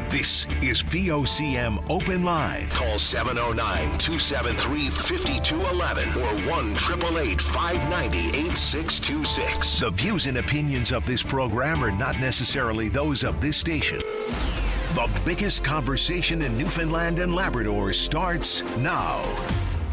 This is VOCM Open Line. Call 709-273-5211 or 1-888-590-8626. The views and opinions of this program are not necessarily those of this station. The biggest conversation in Newfoundland and Labrador starts now.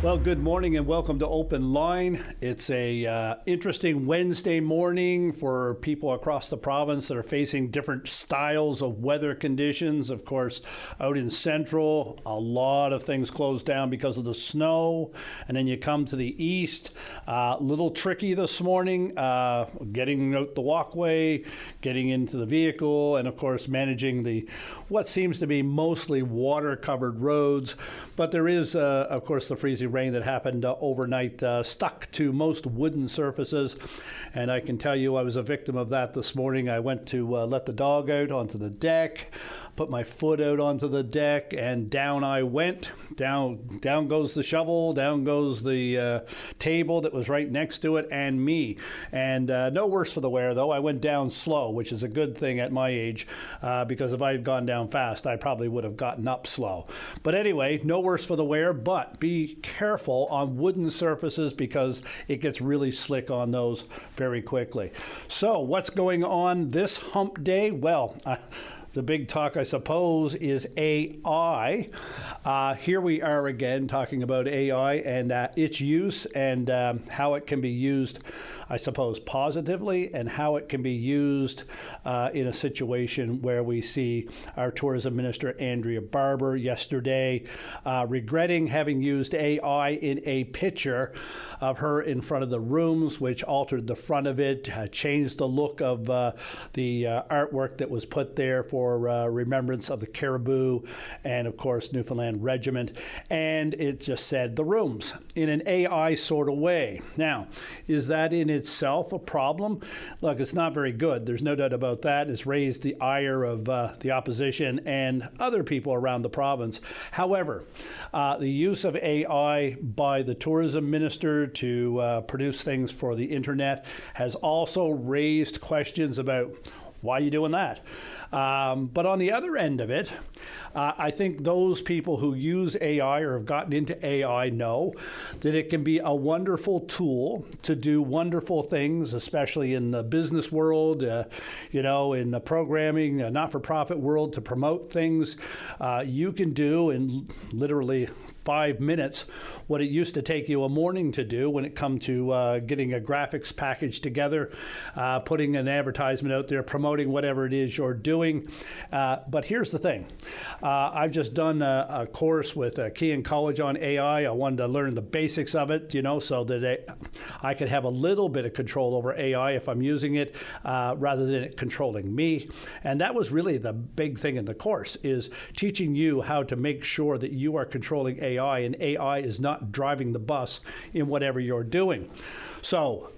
Well, good morning and welcome to Open Line. It's a interesting Wednesday morning for people across the province that are facing different styles of weather conditions. Of course, out in Central, a lot of things closed down because of the snow. And then you come to the east, a little tricky this morning, getting out the walkway, getting into the vehicle, and of course managing the what seems to be mostly water-covered roads. But there is, of course, the freezing rain that happened overnight stuck to most wooden surfaces, and I can tell you I was a victim of that this morning. I went to let the dog out onto the deck, put my foot out onto the deck, and down I went. Down goes the shovel, down goes the table that was right next to it, and me. And no worse for the wear, though. I went down slow, which is a good thing at my age, because if I had gone down fast, I probably would have gotten up slow. But anyway, no worse for the wear, but be careful on wooden surfaces because it gets really slick on those very quickly. So what's going on this hump day? Well, the big talk, I suppose, is AI. Here we are again talking about AI and its use and how it can be used, I suppose, positively, and how it can be used in a situation where we see our tourism minister, Andrea Barber, yesterday regretting having used AI in a picture of her in front of the rooms, which altered the front of it, changed the look of the artwork that was put there for remembrance of the Caribou and, of course, Newfoundland Regiment. And it just said the rooms in an AI sort of way. Now, is that in itself a problem? Look, it's not very good. There's no doubt about that. It's raised the ire of the opposition and other people around the province. However, the use of AI by the tourism minister to produce things for the internet has also raised questions about why are you doing that? But on the other end of it, I think those people who use AI or have gotten into AI know that it can be a wonderful tool to do wonderful things, especially in the business world, in the programming, not-for-profit world, to promote things. You can do in literally 5 minutes what it used to take you a morning to do when it come to getting a graphics package together, putting an advertisement out there, promoting whatever it is you're doing. But here's the thing. I've just done a course with Kean College on AI. I wanted to learn the basics of it, so that I could have a little bit of control over AI if I'm using it, rather than it controlling me. And that was really the big thing in the course, is teaching you how to make sure that you are controlling AI and AI is not driving the bus in whatever you're doing. So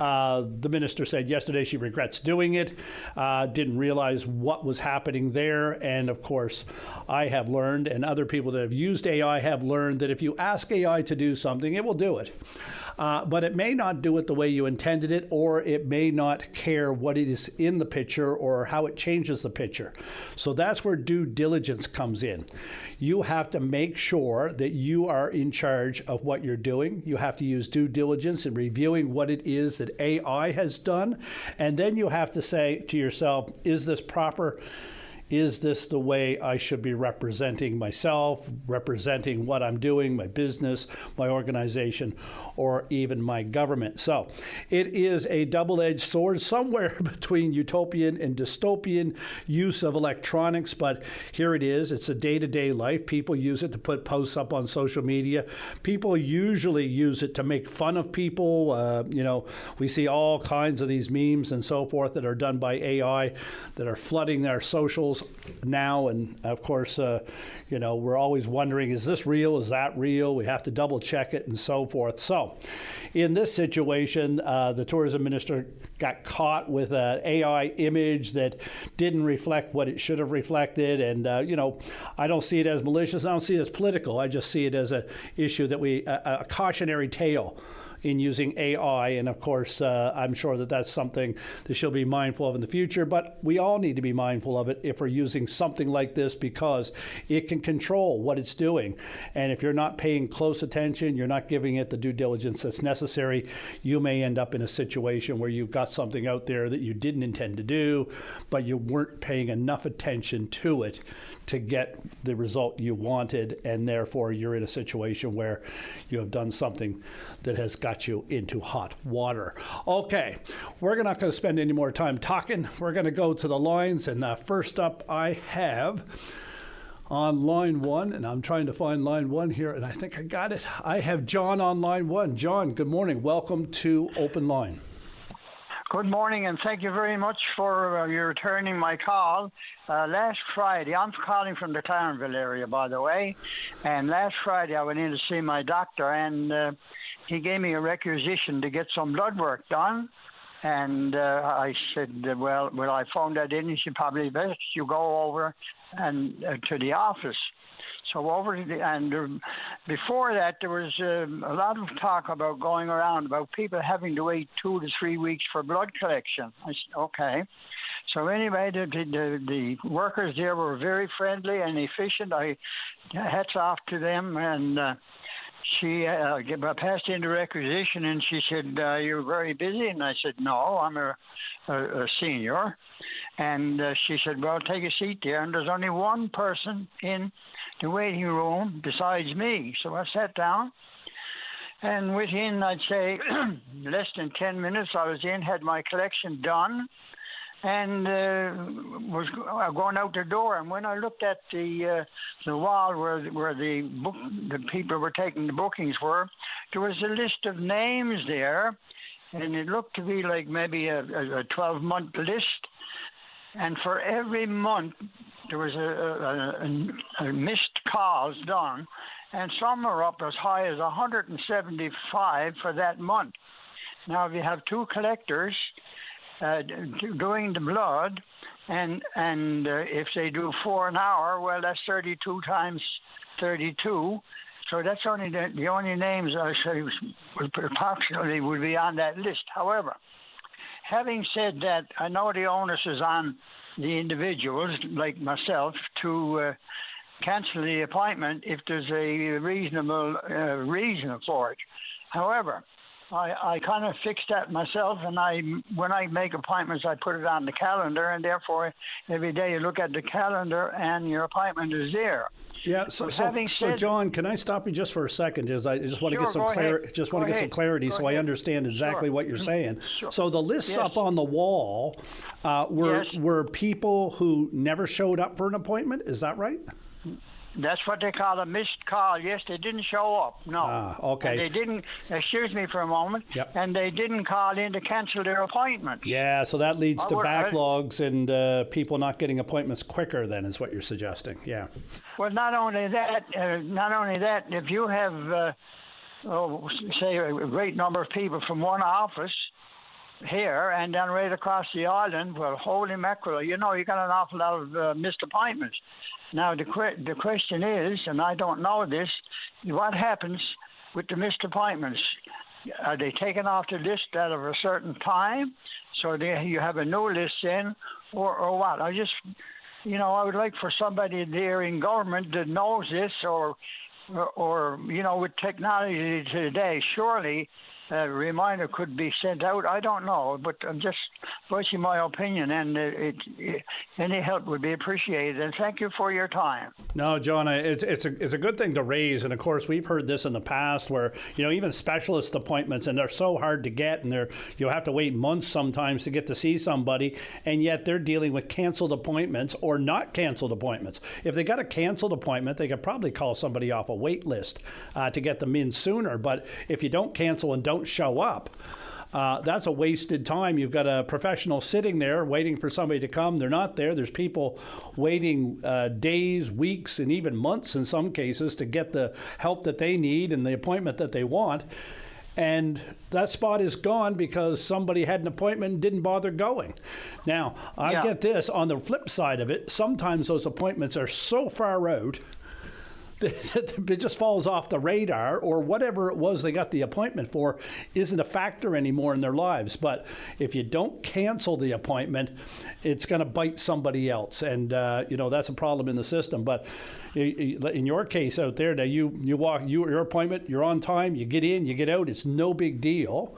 the minister said yesterday she regrets doing it, didn't realize what was happening there. And of course, I have learned, and other people that have used AI have learned, that if you ask AI to do something, it will do it. But it may not do it the way you intended it, or it may not care what it is in the picture or how it changes the picture. So that's where due diligence comes in. You have to make sure that you are in charge of what you're doing. You have to use due diligence in reviewing what it is that AI has done. And then you have to say to yourself, is this proper? Is this the way I should be representing myself, representing what I'm doing, my business, my organization, or even my government? So it is a double-edged sword, somewhere between utopian and dystopian use of electronics, but here it is. It's a day-to-day life. People use it to put posts up on social media. People usually use it to make fun of people. We see all kinds of these memes and so forth that are done by AI that are flooding our socials now, and of course, we're always wondering, is this real? Is that real? We have to double check it and so forth. So in this situation, the tourism minister got caught with an AI image that didn't reflect what it should have reflected. And, I don't see it as malicious. I don't see it as political. I just see it as an issue that a cautionary tale in using AI. And of course, I'm sure that that's something that she'll be mindful of in the future. But we all need to be mindful of it if we're using something like this, because it can control what it's doing. And if you're not paying close attention, you're not giving it the due diligence that's necessary, you may end up in a situation where you've got something out there that you didn't intend to do, but you weren't paying enough attention to it to get the result you wanted, and therefore you're in a situation where you have done something that has got you into hot water. Okay, we're not going to spend any more time talking. We're going to go to the lines, and first up I have on line one, and I'm trying to find line one here, and I think I got it. I have John on line one. John, good morning. Welcome to Open Line. Good morning, and thank you very much for your returning my call. Last Friday, I'm calling from the Clarenville area, by the way, and last Friday I went in to see my doctor, and he gave me a requisition to get some blood work done. And I said, well, I phoned that in. He said, probably best you go over and to the office. So over to and before that, there was a lot of talk about going around about people having to wait 2 to 3 weeks for blood collection. I said, okay. So anyway, the workers there were very friendly and efficient. Hats off to them. And she passed in the requisition, and she said, you're very busy. And I said, no, I'm a senior. And she said, well, take a seat there. And there's only one person in the waiting room besides me. So I sat down, and within, I'd say, less than 10 minutes, I was in, had my collection done, and was going out the door. And when I looked at the wall where the people were taking the bookings were, there was a list of names there, and it looked to be like maybe a 12-month list. And for every month, there was a missed calls done, and some are up as high as 175 for that month. Now, if you have two collectors doing the blood, and if they do 4 an hour, well, that's 32 times 32. So that's only the only names I say approximately would be on that list. However, having said that, I know the onus is on the individuals, like myself, to cancel the appointment if there's a reasonable reason for it. However, I kind of fixed that myself, and when I make appointments, I put it on the calendar, and therefore every day you look at the calendar and your appointment is there. Yeah. So John, can I stop you just for a second? I just want to get some clarity. Just want to get some clarity, so I understand exactly what you're saying. Sure. So the lists up on the wall were people who never showed up for an appointment. Is that right? That's what they call a missed call. Yes, they didn't show up. No. Okay. And they didn't, excuse me for a moment, and they didn't call in to cancel their appointment. Yeah, so that leads to backlogs and people not getting appointments quicker then, is what you're suggesting. Yeah. Well, not only that, if you have, say, a great number of people from one office here and then right across the island, well, holy mackerel, you got an awful lot of missed appointments. Now, the question is, and I don't know this, what happens with the missed appointments? Are they taken off the list at a certain time, so you have a new list in, or what? I would like for somebody there in government that knows this, or with technology today, surely a reminder could be sent out. I don't know, but I'm just voicing my opinion, and any help would be appreciated. And thank you for your time. No, John, it's a good thing to raise, and of course we've heard this in the past, where even specialist appointments, and they're so hard to get, and you'll have to wait months sometimes to get to see somebody, and yet they're dealing with canceled appointments or not canceled appointments. If they got a canceled appointment, they could probably call somebody off a wait list to get them in sooner. But if you don't cancel and don't show up, that's a wasted time. You've got a professional sitting there waiting for somebody to come. They're not there. There's people waiting days, weeks, and even months in some cases to get the help that they need and the appointment that they want. And that spot is gone because somebody had an appointment and didn't bother going. Now, I get this. On the flip side of it, sometimes those appointments are so far out it just falls off the radar, or whatever it was they got the appointment for isn't a factor anymore in their lives. But if you don't cancel the appointment, it's going to bite somebody else, and that's a problem in the system. But in your case out there, now you walk your appointment, you're on time, you get in, you get out, it's no big deal.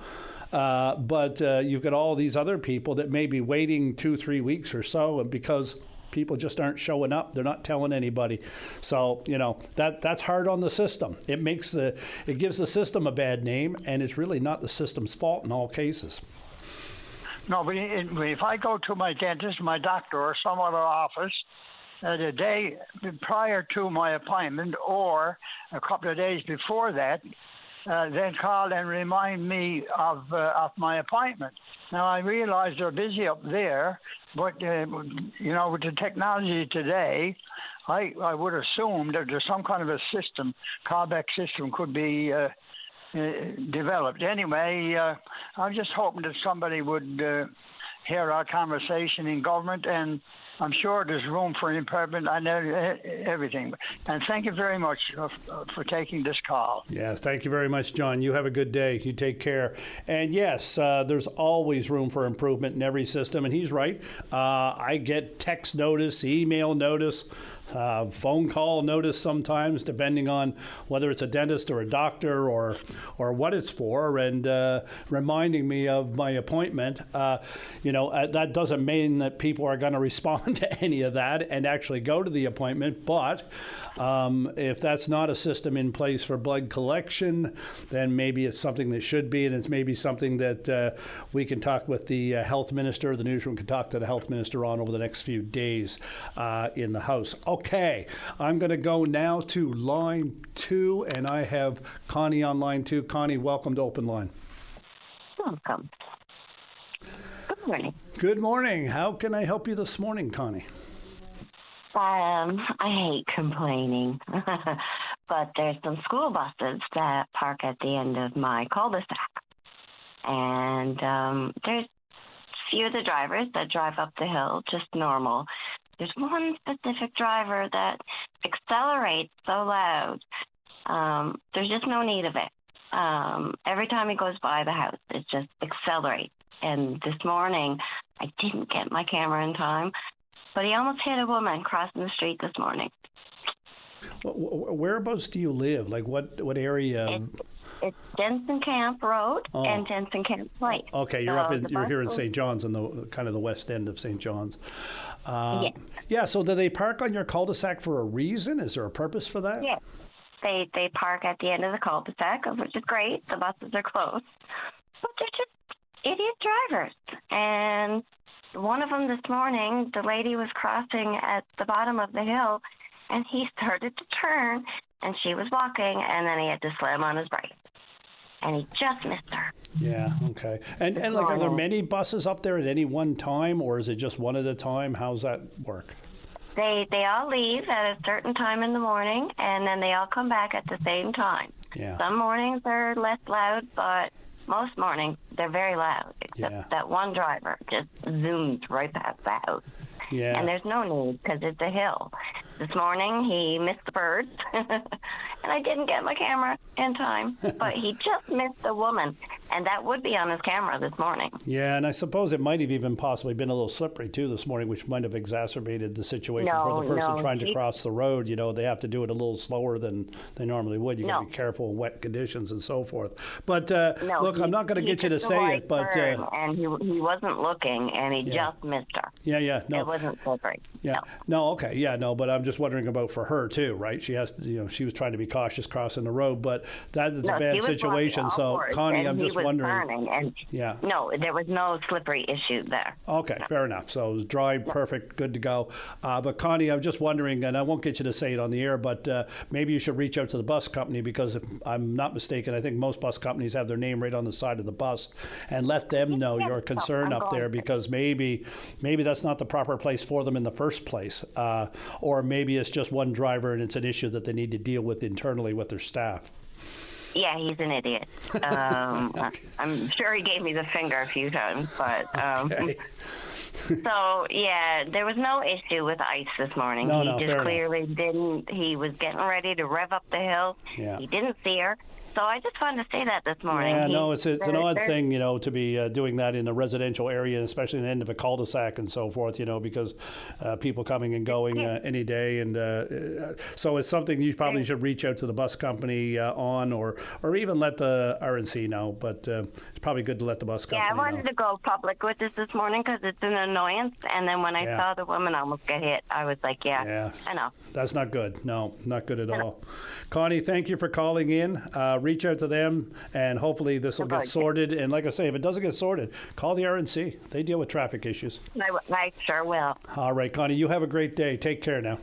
But you've got all these other people that may be waiting 2-3 weeks or so, and because people just aren't showing up, they're not telling anybody. So that's hard on the system. It gives the system a bad name, and it's really not the system's fault in all cases. No, but if I go to my dentist, my doctor, or some other office the day prior to my appointment, or a couple of days before that, then call and remind me of my appointment. Now, I realize they're busy up there, but, with the technology today, I would assume that there's some kind of a system, callback system could be developed. Anyway, I'm just hoping that somebody would hear our conversation in government, and I'm sure there's room for improvement on everything. And thank you very much for taking this call. Yes, thank you very much, John. You have a good day. You take care. And yes, there's always room for improvement in every system. And he's right. I get text notice, email notice, phone call notice sometimes, depending on whether it's a dentist or a doctor or what it's for, and reminding me of my appointment. That doesn't mean that people are going to respond to any of that and actually go to the appointment. But if that's not a system in place for blood collection, then maybe it's something that should be, and it's maybe something that we can talk with the health minister, the newsroom can talk to the health minister on over the next few days in the House. Okay, I'm going to go now to line 2, and I have Connie on line 2. Connie, welcome to Open Line. Welcome. Good morning. Good morning. How can I help you this morning, Connie? I hate complaining, but there's some school buses that park at the end of my cul-de-sac. And there's few of the drivers that drive up the hill, just normal. There's one specific driver that accelerates so loud. There's just no need of it. Every time he goes by the house, it just accelerates. And this morning, I didn't get my camera in time, but he almost hit a woman crossing the street this morning. Whereabouts do you live? Like what area? It's Jensen Camp Road and Jensen Camp Place. Okay, you're here in St. John's, on the kind of the west end of St. John's. Yes. Yeah. So do they park on your cul-de-sac for a reason? Is there a purpose for that? Yes. They park at the end of the cul-de-sac, which is great. The buses are close, but they're just idiot drivers. And one of them this morning, the lady was crossing at the bottom of the hill, and he started to turn, and she was walking, and then he had to slam on his brakes. And he just missed her. Yeah, okay. And are there many buses up there at any one time, or is it just one at a time? How's that work? They all leave at a certain time in the morning, and then they all come back at the same time. Yeah. Some mornings are less loud, but most mornings they're very loud, except that one driver just zooms right past the house. Yeah. And there's no need because it's a hill. This morning he missed the birds, and I didn't get my camera in time, but he just missed a woman, and that would be on his camera this morning. Yeah, and I suppose it might have even possibly been a little slippery too this morning, which might have exacerbated the situation for the person trying to cross the road. They have to do it a little slower than they normally would. You got to be careful in wet conditions and so forth. But look, I'm not going to get you to say it, but and he wasn't looking, and he just missed her. Yeah, no, it wasn't slippery. Yeah, no, okay, yeah, no, but I'm just wondering about for her too, right? She has to, she was trying to be cautious crossing the road, but that is a bad situation. So, Connie, I'm just wondering. No, there was no slippery issue there. Okay, fair enough. So it was dry, perfect, good to go. But Connie, I'm just wondering, and I won't get you to say it on the air, but maybe you should reach out to the bus company, because if I'm not mistaken, I think most bus companies have their name right on the side of the bus, and let them know your concern up there, because maybe that's not the proper place for them in the first place, or maybe it's just one driver and it's an issue that they need to deal with internally with their staff. Yeah, he's an idiot. I'm sure he gave me the finger a few times, but Okay. So, yeah, there was no issue with ice this morning. No, he fair just enough. clearly didn't. He was getting ready to rev up the hill. Yeah. He didn't see her. So I just wanted to say that this morning. Yeah, no, it's an odd thing, to be doing that in a residential area, especially in the end of a cul-de-sac and so forth, because people coming and going any day. And so it's something you probably should reach out to the bus company on or even let the RNC know. But it's probably good to let the bus company know. Yeah, I wanted to go public with this morning because it's an annoyance. And then when I saw the woman almost get hit, I was like, yeah, I know. That's not good. No, not good at all. Connie, thank you for calling in. Reach out to them, and hopefully this will get sorted. And like I say, if it doesn't get sorted, call the RNC. They deal with traffic issues. I sure will. All right, Connie, you have a great day. Take care now.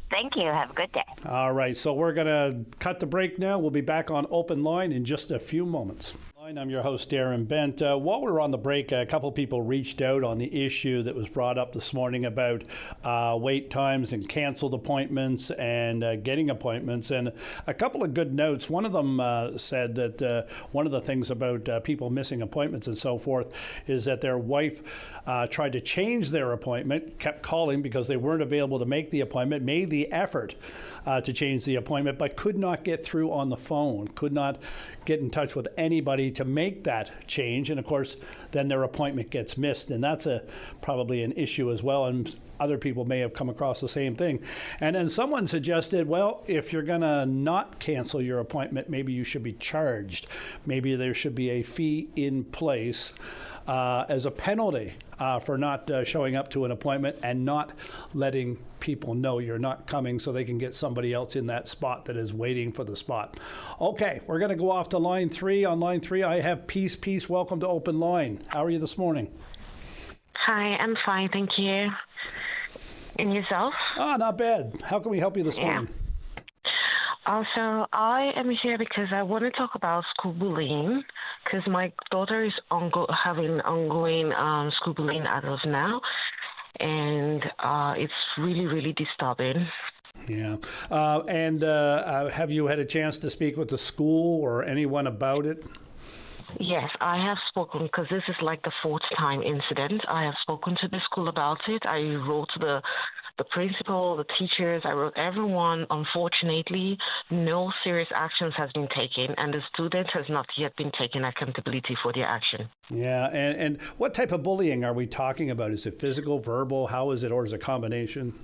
Thank you. Have a good day. All right, so we're going to cut the break now. We'll be back on Open Line in just a few moments. I'm your host, Darren Bent. While we were on the break, a couple people reached out on the issue that was brought up this morning about wait times and canceled appointments and getting appointments. And a couple of good notes. One of them said that one of the things about people missing appointments and so forth is that their wife tried to change their appointment, kept calling because they weren't available to make the appointment, made the effort to change the appointment, but could not get through on the phone, could not get in touch with anybody to make that change. And of course, then their appointment gets missed. And that's probably an issue as well. And other people may have come across the same thing. And then someone suggested, well, if you're going to not cancel your appointment, maybe you should be charged. Maybe there should be a fee in place as a penalty for not showing up to an appointment and not letting people know you're not coming so they can get somebody else in that spot that is waiting for the spot. Okay, we're going to go off to line 3. On line 3, I have Peace. Peace, welcome to Open Line. How are you this morning? Hi, I'm fine, thank you. And yourself? Not bad. How can we help you this morning? Also, I am here because I want to talk about school bullying, because my daughter is having ongoing school bullying as of now, and it's really, really disturbing. Yeah. And have you had a chance to speak with the school or anyone about it? Yes, I have spoken, because this is like the 4th time incident. I have spoken to the school about it. I wrote the principal, the teachers, I wrote everyone. Unfortunately, no serious actions has been taken, and the student has not yet been taken accountability for their action. Yeah, and what type of bullying are we talking about? Is it physical, verbal? How is it, or is it a combination?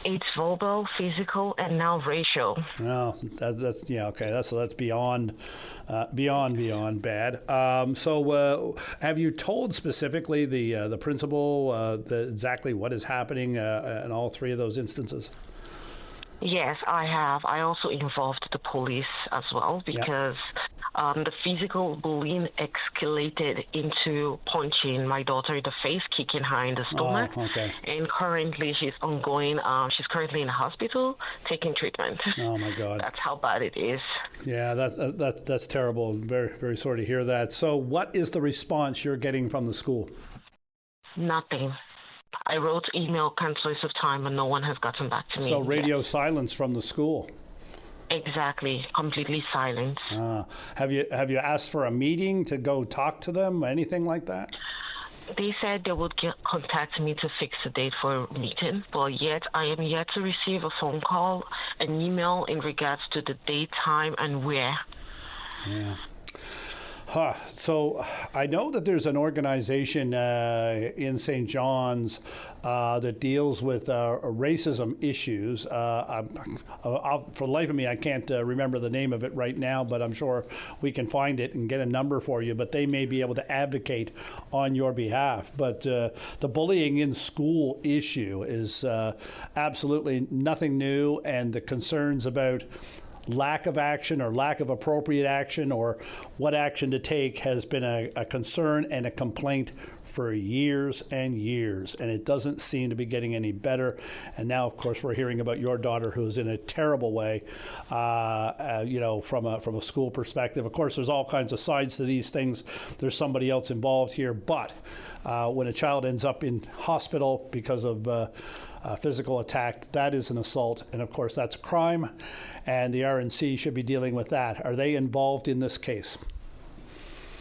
It's verbal, physical, and now racial. Oh, that's okay. That's beyond bad. So, have you told specifically the principal exactly what is happening in all 3 of those instances? Yes, I have. I also involved the police as well, because the physical bullying escalated into punching my daughter in the face, kicking her in the stomach. Oh, okay. And currently she's ongoing. She's currently in the hospital taking treatment. Oh my God. That's how bad it is. Yeah, that's terrible. Very, very sorry to hear that. So, what is the response you're getting from the school? Nothing. I wrote email countless of time, and no one has gotten back to me. So radio silence from the school. Exactly, completely silent. Have you asked for a meeting to go talk to them? Anything like that? They said they would contact me to fix a date for a meeting, but yet I am yet to receive a phone call, an email in regards to the date, time, and where. Yeah. So I know that there's an organization in St. John's that deals with racism issues. For the life of me, I can't remember the name of it right now, but I'm sure we can find it and get a number for you. But they may be able to advocate on your behalf. But the bullying in school issue is absolutely nothing new, and the concerns about lack of action or lack of appropriate action or what action to take has been a concern and a complaint for years and years, and it doesn't seem to be getting any better. And now, of course, we're hearing about your daughter who's in a terrible way, from a school perspective. Of course, there's all kinds of sides to these things. There's somebody else involved here, but when a child ends up in hospital because of physical attack, that is an assault, and of course that's a crime, and the RNC should be dealing with that. Are they involved in this case?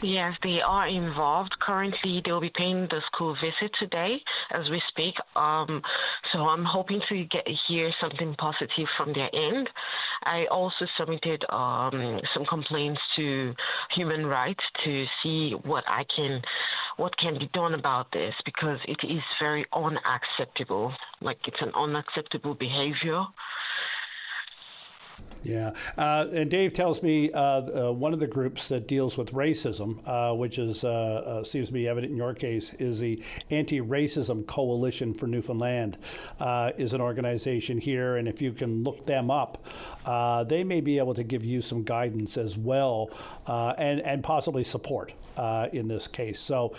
Yes, they are involved. Currently, they'll be paying the school visit today as we speak. So I'm hoping to hear something positive from their end. I also submitted some complaints to Human Rights to see what can be done about this, because it is very unacceptable. Like, it's an unacceptable behavior. Yeah, and Dave tells me one of the groups that deals with racism, which is seems to be evident in your case, is the Anti-Racism Coalition for Newfoundland, is an organization here, and if you can look them up, they may be able to give you some guidance as well, and possibly support in this case. So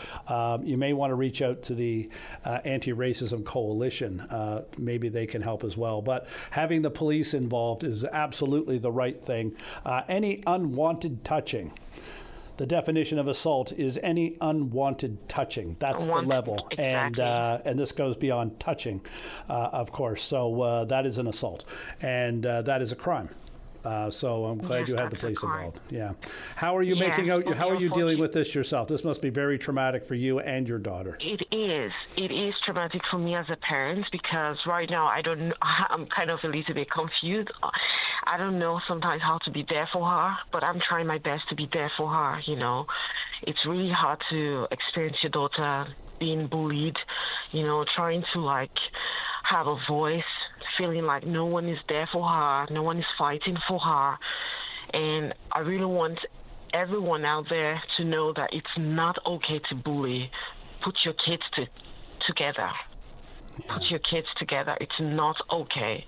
you may want to reach out to the Anti-Racism Coalition. Maybe they can help as well. But having the police involved is absolutely the right thing. Any unwanted touching. The definition of assault is any unwanted touching. That's the level. Exactly. And this goes beyond touching, of course. So that is an assault. And that is a crime. So I'm glad you had the police involved. Yeah. How are you making out? How are you dealing with this yourself? This must be very traumatic for you and your daughter. It is. It is traumatic for me as a parent, because right now I'm kind of a little bit confused. I don't know sometimes how to be there for her, but I'm trying my best to be there for her. You know, it's really hard to experience your daughter being bullied. You know, trying to have a voice, feeling like no one is there for her, no one is fighting for her. And I really want everyone out there to know that it's not okay to bully. Put your kids together. Yeah. Put your kids together. It's not okay.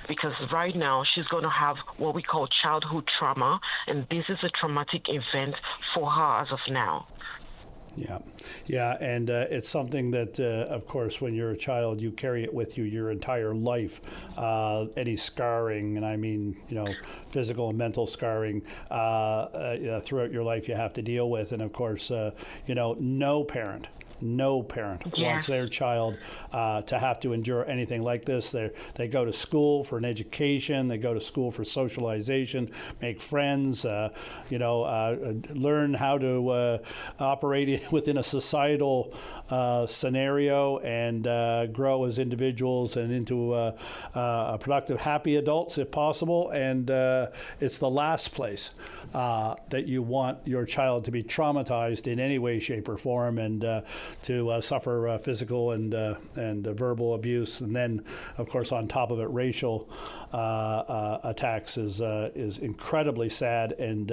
Because right now she's going to have what we call childhood trauma, and this is a traumatic event for her as of now. Yeah, and it's something that, of course, when you're a child, you carry it with you your entire life. Any scarring, and I mean, physical and mental scarring throughout your life you have to deal with. And, of course, no parent wants their child to have to endure anything like this. They go to school for an education. They go to school for socialization, make friends, learn how to operate within a societal scenario and grow as individuals and into productive, happy adults if possible. And it's the last place that you want your child to be traumatized in any way, shape, or form, and to suffer physical and verbal abuse, and then, of course, on top of it, racial attacks is incredibly sad, and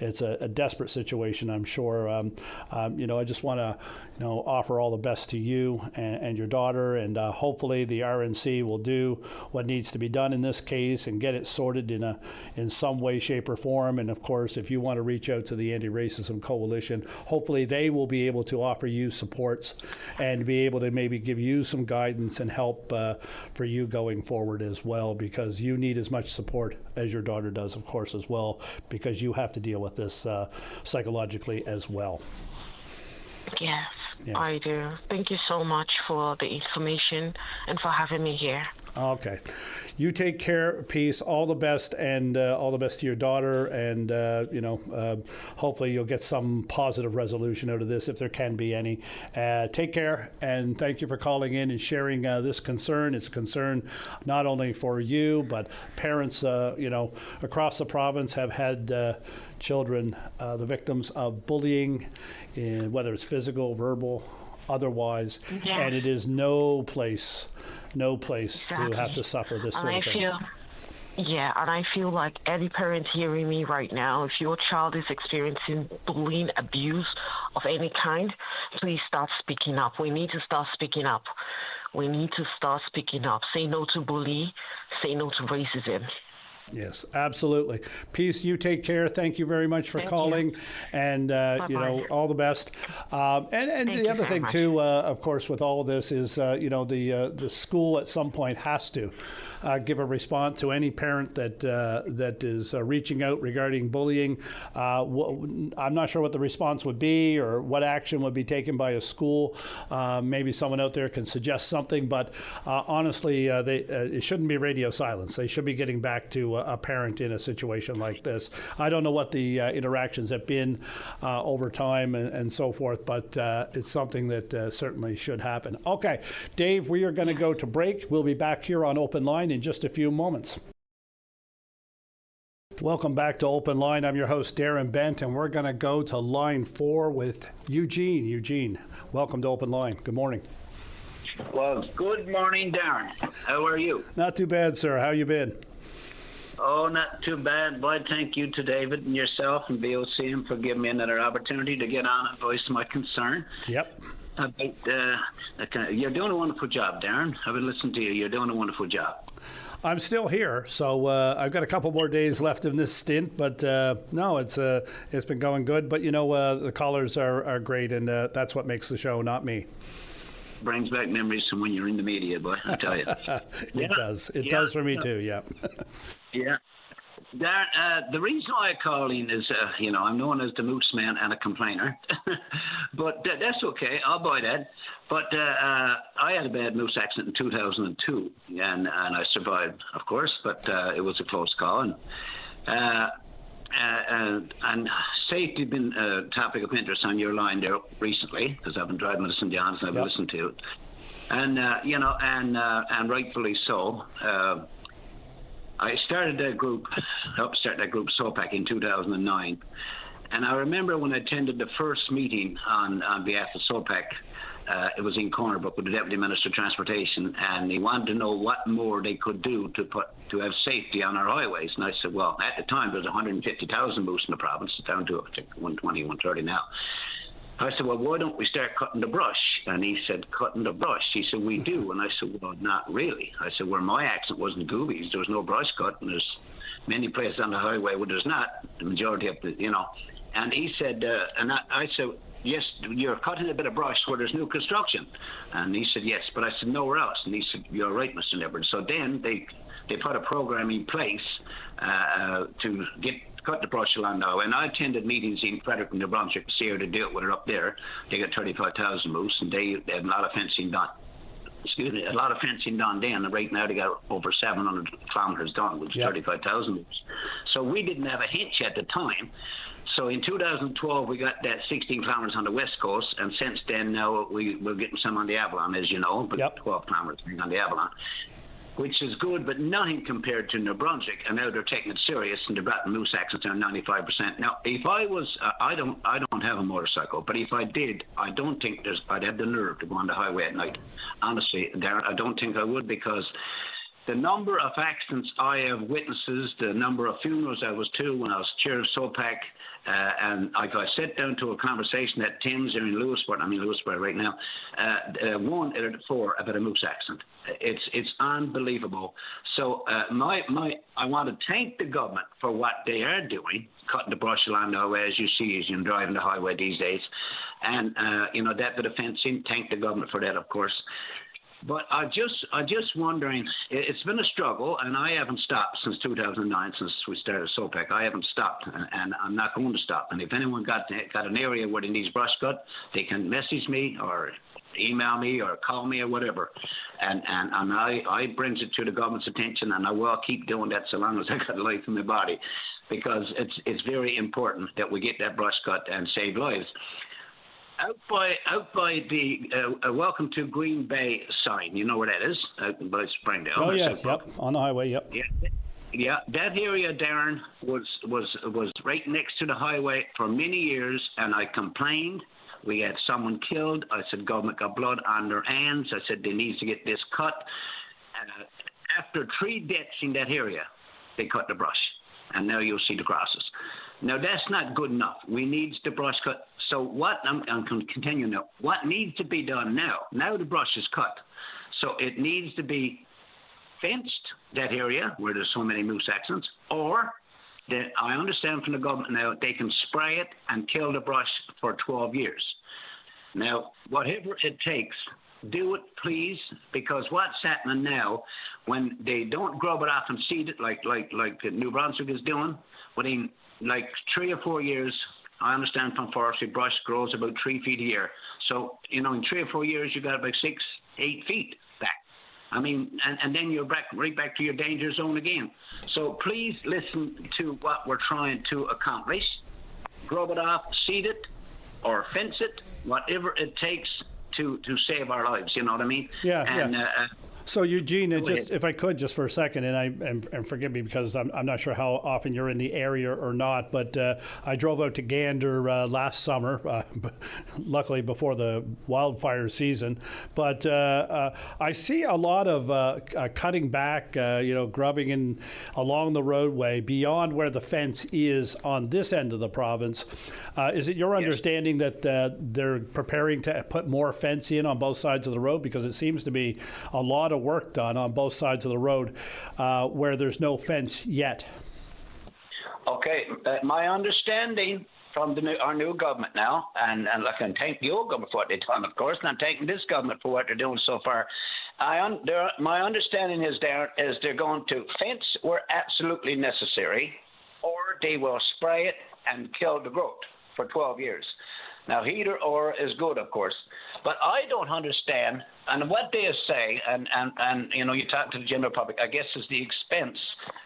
it's a desperate situation, I'm sure. I just want to offer all the best to you and your daughter, and hopefully the RNC will do what needs to be done in this case and get it sorted in some way, shape, or form. And of course, if you want to reach out to the Anti-Racism Coalition, hopefully they will be able to offer you supports and be able to maybe give you some guidance and help for you going forward as well, because you need as much support as your daughter does, of course, as well, because you have to deal with this psychologically as well. Yes, I do. Thank you so much for the information and for having me here. Okay. You take care, peace, all the best, and all the best to your daughter, and, hopefully you'll get some positive resolution out of this, if there can be any. Take care, and thank you for calling in and sharing this concern. It's a concern not only for you, but parents, across the province have had children, the victims of bullying, whether it's physical, verbal, otherwise, and it is no place to have to suffer this sort of thing. And I feel like any parent hearing me right now, if your child is experiencing bullying, abuse of any kind, please start speaking up. We need to start speaking up. Say no to bullying. Say no to racism. Yes, absolutely. Peace, you take care. Thank you very much for calling. And, all the best. And the other thing, too, of course, with all of this is, the school at some point has to give a response to any parent that is reaching out regarding bullying. I'm not sure what the response would be or what action would be taken by a school. Maybe someone out there can suggest something, but honestly, it shouldn't be radio silence. They should be getting back to to a parent in a situation like this. I don't know what the interactions have been over time and so forth, but it's something that certainly should happen. Okay, Dave, we are going to go to break. We'll be back here on Open Line in just a few moments. Welcome back to Open Line. I'm your host, Darren Bent, and we're going to go to line 4 with Eugene. Eugene, welcome to Open Line. Good morning. Well, good morning, Darren. How are you? Not too bad, sir. How you been? Oh, not too bad. Boy, thank you to David and yourself and VOCM for giving me another opportunity to get on and voice my concern. Yep. You're doing a wonderful job, Darren. I've been listening to you. You're doing a wonderful job. I'm still here, so I've got a couple more days left in this stint, but no, it's been going good. But, the callers are great, and that's what makes the show, not me. Brings back memories from when you're in the media, boy, I tell you. It does. It does for me, too, yeah. Yeah. Darren, the reason why I call in is, I'm known as the moose man and a complainer, but that's okay. I'll buy that. But I had a bad moose accident in 2002, and I survived, of course, but it was a close call. And safety has been a topic of interest on your line there recently, because I've been driving to St. John's and I've listened to it. And, and rightfully so. I started that group, helped start that group, SOPAC, in 2009. And I remember when I attended the first meeting on behalf of SOPAC, it was in Cornerbrook with the Deputy Minister of Transportation, and he wanted to know what more they could do to have safety on our highways. And I said, well, at the time, there was 150,000 moose in the province. It's down to, I think, 120, 130 now. I said, well, why don't we start cutting the brush? And he said, cutting the brush? He said, we do. And I said, well, not really. I said, where my accident was in Goobies, there was no brush cut, and there's many places on the highway where there's not, the majority of the, And he said, I said, yes, you're cutting a bit of brush where there's new construction. And he said, yes, but I said, nowhere else. And he said, you're right, Mr. Nibbard. So then they put a program in place to cut the brush along now. And I attended meetings in Frederick and New Brunswick this year to deal with it up there. They got 35,000 moose, and they had a lot of fencing done. A lot of fencing done then, and right now they got over 700 kilometres done, which is 35,000 moose. So we didn't have a hitch at the time. So in 2012, we got that 16 kilometres on the west coast, and since then now we're getting some on the Avalon, as you know, but 12 kilometres on the Avalon, which is good, but nothing compared to New Brunswick. And now they're taking it serious, and they're batting moose accidents down 95%. Now, if I was, I don't have a motorcycle, but if I did, I don't think I'd have the nerve to go on the highway at night. Honestly, Darren, I don't think I would, because the number of accidents I have witnessed, the number of funerals I was to when I was chair of SOPAC, and if I sit down to a conversation at Tim's or in Lewisburg, I'm in Lewisburg right now, 1 out of 4 about a moose accident. It's unbelievable. So I want to thank the government for what they are doing, cutting the brush along the highway, as you see as you're driving the highway these days, and that bit of fencing. Thank the government for that, of course. But I just wondering, it's been a struggle, and I haven't stopped since 2009, since we started SOPAC. I haven't stopped, and I'm not going to stop. And if anyone got an area where they need brush cut, they can message me or email me or call me or whatever. And I brings it to the government's attention, and I will keep doing that so long as I got life in my body, because it's very important that we get that brush cut and save lives. Out by the Welcome to Green Bay sign, you know where that is? Out by Springdale. Oh, yeah, on the highway, yep. Yeah, that area, Darren, was right next to the highway for many years, and I complained. We had someone killed. I said, government got blood on their hands. I said, they need to get this cut. After 3 deaths in that area, they cut the brush, and now you'll see the crosses. Now, that's not good enough. We need the brush cut. So what, I'm going to continue now, what needs to be done now? Now the brush is cut. So it needs to be fenced, that area where there's so many moose accidents, or that I understand from the government now, they can spray it and kill the brush for 12 years. Now, whatever it takes, do it, please, because what's happening now, when they don't grub it off and seed it like New Brunswick is doing, within like 3 or 4 years, I understand from forestry, brush grows about 3 feet a year. So, in 3 or 4 years, you got about 6, 8 feet back. I mean, and then you're right back to your danger zone again. So please listen to what we're trying to accomplish. Grub it off, seed it, or fence it, whatever it takes to save our lives. You know what I mean? Yeah. So Eugene, if I could, just for a second, and forgive me because I'm not sure how often you're in the area or not, but I drove out to Gander last summer, luckily before the wildfire season. But I see a lot of cutting back, grubbing along the roadway beyond where the fence is on this end of the province. Is it your understanding that they're preparing to put more fence in on both sides of the road? Because it seems to be a lot of work done on both sides of the road where there's no fence yet. Okay, my understanding from our new government now, and I can thank the old government for what they've done, of course, and I'm thanking this government for what they're doing so far. My understanding is they're going to fence where absolutely necessary, or they will spray it and kill the growth for 12 years. Now, either or is good, of course, but I don't understand. And what they say, and you talk to the general public, I guess is the expense,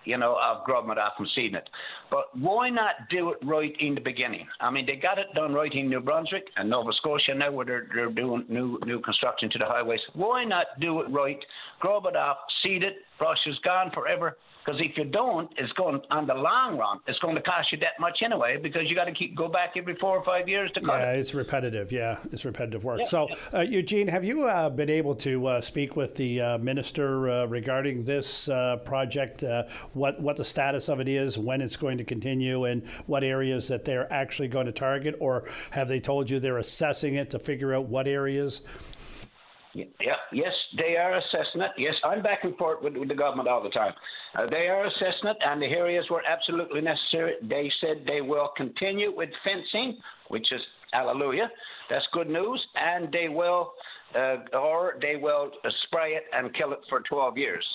of grubbing it off and seeding it. But why not do it right in the beginning? I mean, they got it done right in New Brunswick and Nova Scotia now, where they're doing new construction to the highways. Why not do it right? Grub it off, seed it, brush is gone forever. Because if you don't, it's going on the long run. It's going to cost you that much anyway, because you got to go back every 4 or 5 years to cut it. Yeah, it's repetitive. Yeah, it's repetitive work. Yeah. So, Eugene, have you been able to speak with the minister regarding this project? What the status of it is, when it's going to continue, and what areas that they're actually going to target, or have they told you they're assessing it to figure out what areas? Yeah, yes, they are assessing it. Yes, I'm back and forth with the government all the time. They are assessing it, and the areas were absolutely necessary. They said they will continue with fencing, which is hallelujah. That's good news. And they will spray it and kill it for 12 years.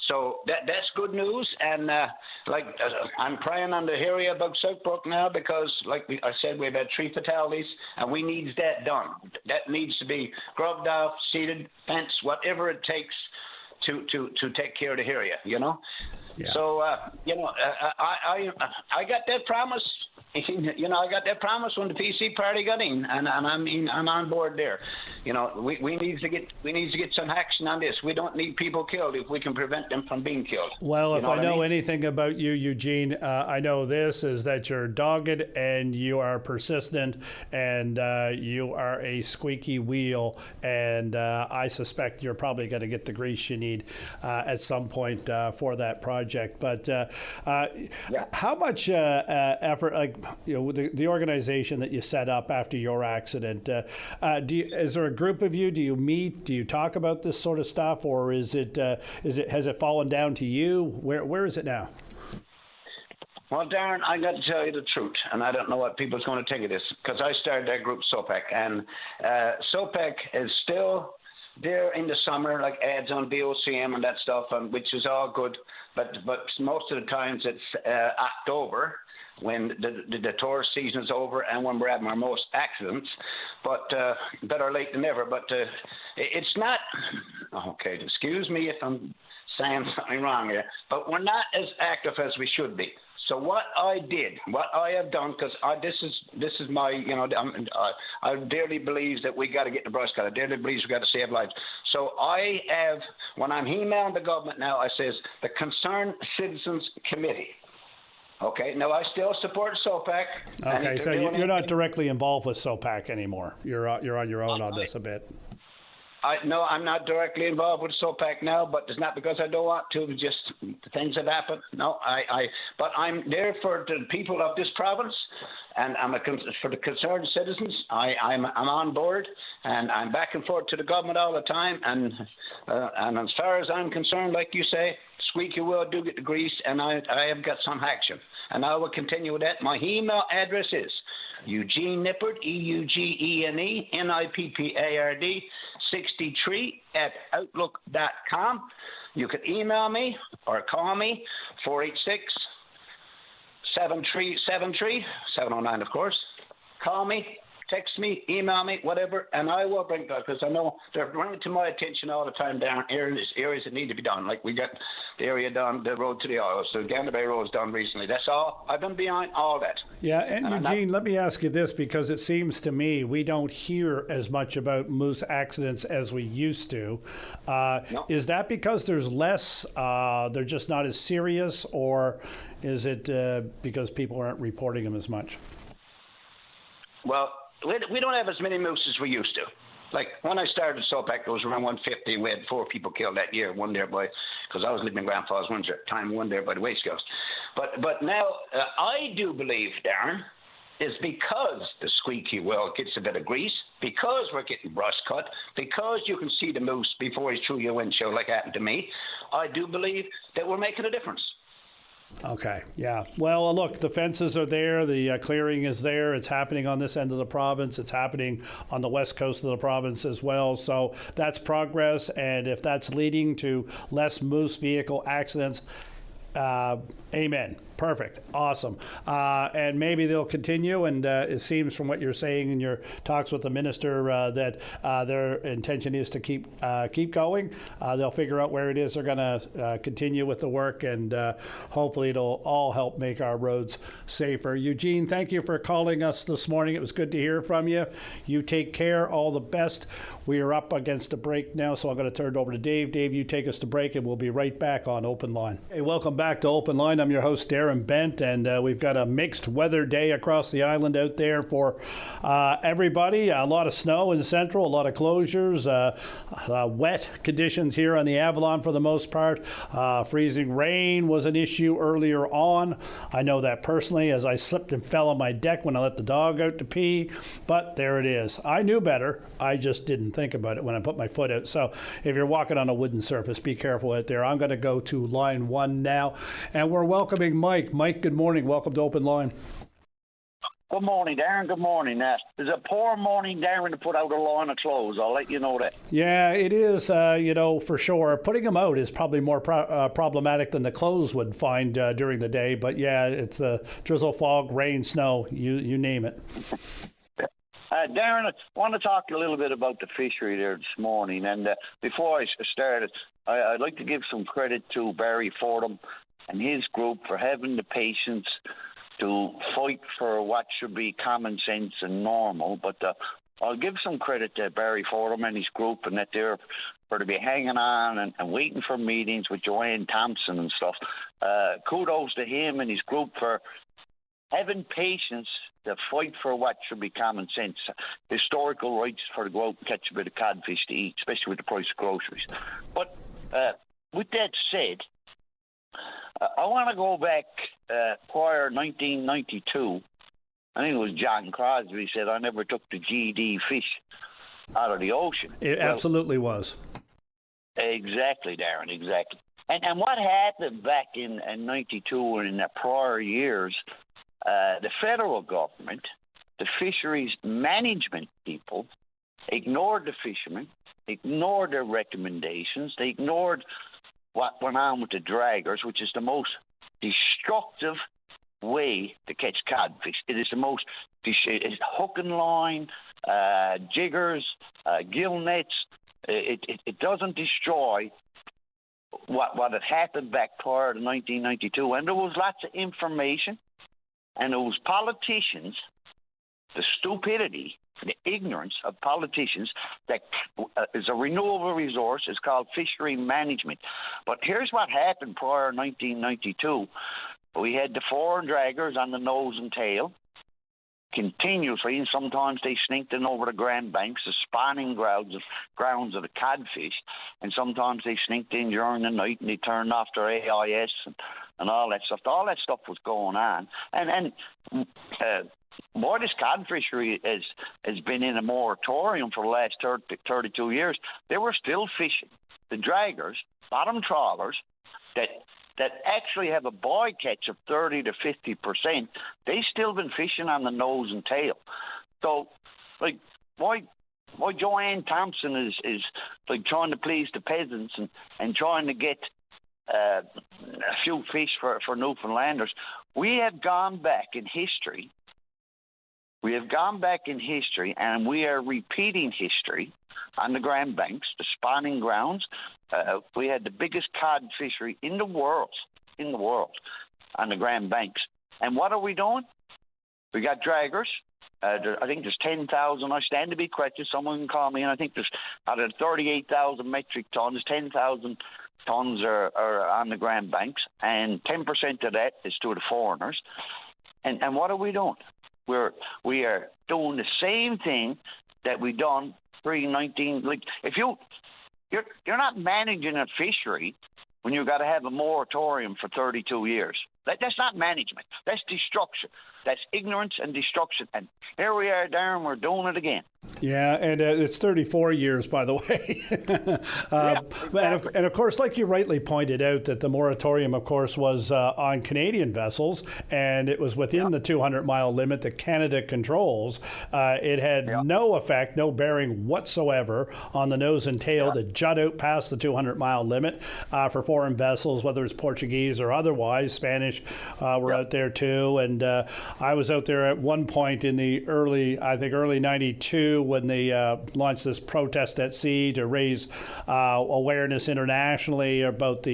So that's good news, and I'm praying on the area about Southbrook now, because, like I said, we've had 3 fatalities, and we need that done. That needs to be grubbed off, seeded, fenced, whatever it takes to take care of the area. Yeah. So I got that promise. I got that promise when the PC party got in, and I'm on board there. We need to get some action on this. We don't need people killed if we can prevent them from being killed. Well, if I know anything about you, Eugene, I know this is that you're dogged and you are persistent, and you are a squeaky wheel, and I suspect you're probably going to get the grease you need at some point for that project. But how much effort, the organization that you set up after your accident, is there a group of you? Do you meet? Do you talk about this sort of stuff, or has it fallen down to you? Where is it now? Well, Darren, I got to tell you the truth, and I don't know what people's going to think of this, because I started that group, SOPEC, and SOPEC is still there in the summer, like ads on VOCM and that stuff, which is all good, but most of the times it's October, when the tourist season is over and when we're having our most accidents. But better late than never. But it's not, okay, excuse me if I'm saying something wrong here, but we're not as active as we should be. So what I have done, because this is my, I dearly believe that we got to get the brush cut. I dearly believe we got to save lives. So I have, when I'm emailing the government now, I says the Concerned Citizens Committee. Okay, now I still support SOPAC. Okay, so you're not directly involved with SOPAC anymore. You're on your own on this a bit. No, I'm not directly involved with SOPAC now, but it's not because I don't want to. Just things have happened. No, but I'm there for the people of this province, and for the concerned citizens. I'm on board, and I'm back and forth to the government all the time. And as far as I'm concerned, like you say, squeaky wheel do get the grease, and I have got some action, and I will continue with that. My email address is Eugene Nippard, EUGENE NIPPARD 63 @outlook.com. You can email me or call me 486-7373 709, of course. Call me text me, email me, whatever, and I will bring that, because I know they're bringing to my attention all the time down areas that need to be done. Like we got the area done, the road to the Isles, the Gander Bay Road's done recently. That's all. I've been behind all that. Yeah, and Eugene, let me ask you this, because it seems to me we don't hear as much about moose accidents as we used to. No. Is that because there's less, they're just not as serious, or is it because people aren't reporting them as much? Well, we don't have as many moose as we used to. Like when I started Sopak, it was around 150. We had 4 people killed that year. One there because I was living in Grand Falls one time, one there by the Waste Coast. But now I do believe, Darren, is because the squeaky wheel gets a bit of grease, because we're getting brush cut, because you can see the moose before he's through your windshield, like happened to me. I do believe that we're making a difference. Okay, yeah. Well, look, the fences are there, the clearing is there. It's happening on this end of the province. It's happening on the west coast of the province as well. So that's progress, and if that's leading to less moose vehicle accidents, amen. Perfect. Awesome. And maybe they'll continue. And it seems from what you're saying in your talks with the minister that their intention is to keep going. They'll figure out where it is they're going to continue with the work, and hopefully it'll all help make our roads safer. Eugene, thank you for calling us this morning. It was good to hear from you. You take care. All the best. We are up against a break now, so I'm going to turn it over to Dave. Dave, you take us to break, and we'll be right back on Open Line. Hey, welcome back to Open Line. I'm your host, Darren Bent, and we've got a mixed weather day across the island out there for everybody. A lot of snow in the central, a lot of closures, wet conditions here on the Avalon for the most part. Freezing rain was an issue earlier on. I know that personally, as I slipped and fell on my deck when I let the dog out to pee, but there it is. I knew better. I just didn't think about it when I put my foot out. So if you're walking on a wooden surface, be careful out there. I'm going to go to line 1 now, and we're welcoming Mike. Mike, good morning. Welcome to Open Line. Good morning, Darren. Good morning. It's a poor morning, Darren, to put out a line of clothes. I'll let you know that. Yeah, it is, for sure. Putting them out is probably more problematic than the clothes would find during the day. But, yeah, it's drizzle, fog, rain, snow, you name it. Darren, I want to talk a little bit about the fishery there this morning. And before I started, I'd like to give some credit to Barry Fordham and his group for having the patience to fight for what should be common sense and normal. But I'll give some credit to Barry Fordham and his group, and that they're for to be hanging on and waiting for meetings with Joanne Thompson and stuff. Kudos to him and his group for having patience to fight for what should be common sense. Historical rights for to go out and catch a bit of codfish to eat, especially with the price of groceries. But with that said, I want to go back prior 1992. I think it was John Crosby said, I never took the GD fish out of the ocean. It absolutely was. Exactly, Darren, exactly. And what happened back in 92 and in the prior years, the federal government, the fisheries management people, ignored the fishermen, ignored their recommendations. They ignored what went on with the draggers, which is the most destructive way to catch codfish. It is the most it's hook and line, jiggers, gill nets. It doesn't destroy what had happened back prior to 1992. And there was lots of information, and there was politicians, the stupidity, the ignorance of politicians that is a renewable resource. It's called fishery management. But here's what happened prior to 1992. We had the foreign draggers on the nose and tail continuously, and sometimes they sneaked in over the Grand Banks, the spawning grounds of the codfish, and sometimes they sneaked in during the night and they turned off their AIS and all that stuff. All that stuff was going on. And boy, this cod fishery has been in a moratorium for the last 32 years. They were still fishing. The draggers, bottom trawlers, that actually have a bycatch of 30 to 50%, they still been fishing on the nose and tail. So, like, why Joanne Thompson is like trying to please the peasants and trying to get a few fish for Newfoundlanders? We have gone back in history We have gone back in history, and we are repeating history on the Grand Banks, the spawning grounds. We had the biggest cod fishery in the world, on the Grand Banks. And what are we doing? We got draggers. I think there's 10,000. I stand to be corrected. Someone can call me, and I think there's out of 38,000 metric tons, 10,000 tons are on the Grand Banks, and 10% of that is to the foreigners. And what are we doing? We are doing the same thing that we done pre-19. Like if you're not managing a fishery when you've got to have a moratorium for 32 years. That's not management. That's destruction. That's ignorance and destruction. And here we are, Darren, we're doing it again. Yeah, and it's 34 years, by the way. Exactly. And of course, like you rightly pointed out, that the moratorium, of course, was on Canadian vessels, and it was within the 200-mile limit that Canada controls. It had no effect, no bearing whatsoever on the nose and tail that jut out past the 200-mile limit for foreign vessels, whether it's Portuguese or otherwise. Spanish were out there too, and I was out there at one point in the early 92 when they launched this protest at sea to raise awareness internationally about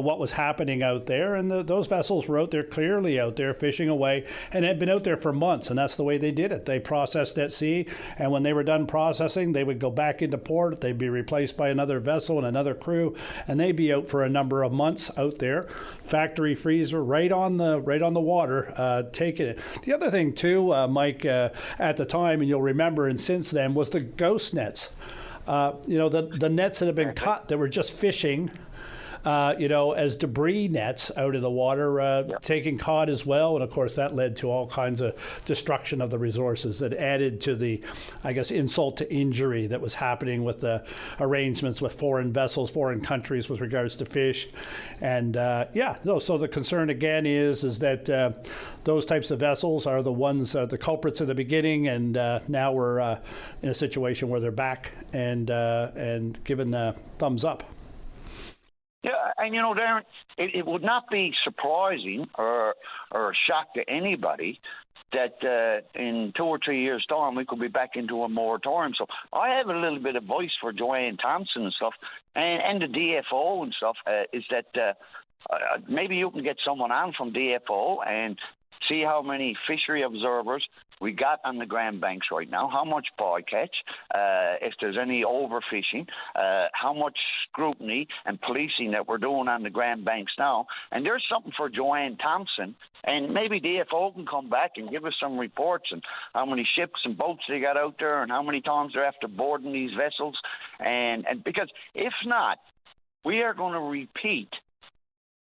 what was happening out there. And those vessels were out there, clearly out there, fishing away, and had been out there for months. And that's the way they did it. They processed at sea, and when they were done processing, they would go back into port. They'd be replaced by another vessel and another crew, and they'd be out for a number of months out there, factory freezer right on the water, taking it. The other thing too, Mike, at the time, and you'll remember, and since then, was the ghost nets. The nets that have been cut that were just fishing, as debris nets out of the water, taking cod as well. And of course, that led to all kinds of destruction of the resources that added to the, I guess, insult to injury that was happening with the arrangements with foreign vessels, foreign countries with regards to fish. And so the concern again is that those types of vessels are the ones, the culprits in the beginning, and now we're in a situation where they're back and given the thumbs up. Yeah, and Darren, it would not be surprising or a shock to anybody that in 2 or 3 years' time we could be back into a moratorium. So I have a little bit of voice for Joanne Thompson and stuff, and the DFO and stuff, is that maybe you can get someone on from DFO and see how many fishery observers we got on the Grand Banks right now, how much bycatch, if there's any overfishing, how much scrutiny and policing that we're doing on the Grand Banks now. And there's something for Joanne Thompson, and maybe DFO can come back and give us some reports on how many ships and boats they got out there and how many times they're after boarding these vessels. And because if not, we are going to repeat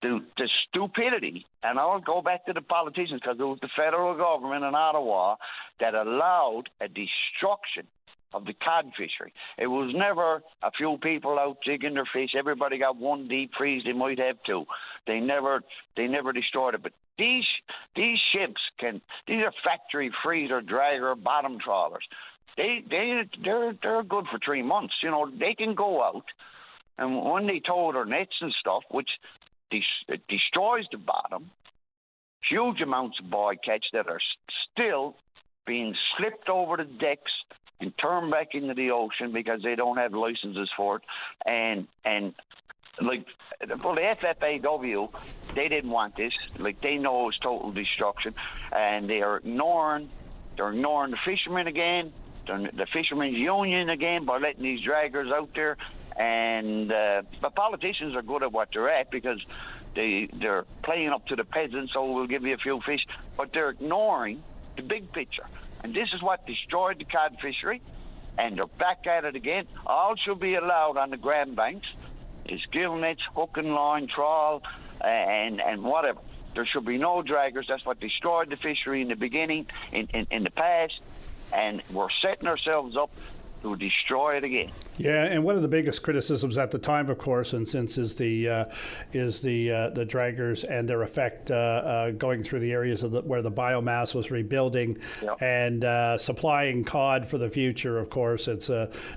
the stupidity, and I'll go back to the politicians, because it was the federal government in Ottawa that allowed a destruction of the cod fishery. It was never a few people out jigging their fish. Everybody got one deep freeze. They might have two. They never destroyed it. But these ships these are factory freezer dragger bottom trawlers. They're good for 3 months. They can go out, and when they tow their nets and stuff, which it destroys the bottom, huge amounts of bycatch that are still being slipped over the decks and turned back into the ocean because they don't have licenses for it. And the FFAW, they didn't want this. They know it's total destruction, and they're ignoring the fishermen again, the fishermen's union again, by letting these draggers out there. And the politicians are good at what they're at, because they're playing up to the peasants. So we'll give you a few fish, but they're ignoring the big picture. And this is what destroyed the cod fishery, and they're back at it again. All should be allowed on the Grand Banks is gill nets, hook and line, trawl, and whatever. There should be no draggers. That's what destroyed the fishery in the beginning, in the past, and we're setting ourselves up to destroy it again. Yeah, and one of the biggest criticisms at the time, of course, and since is the draggers and their effect going through the areas of where the biomass was rebuilding and supplying cod for the future. Of course, it's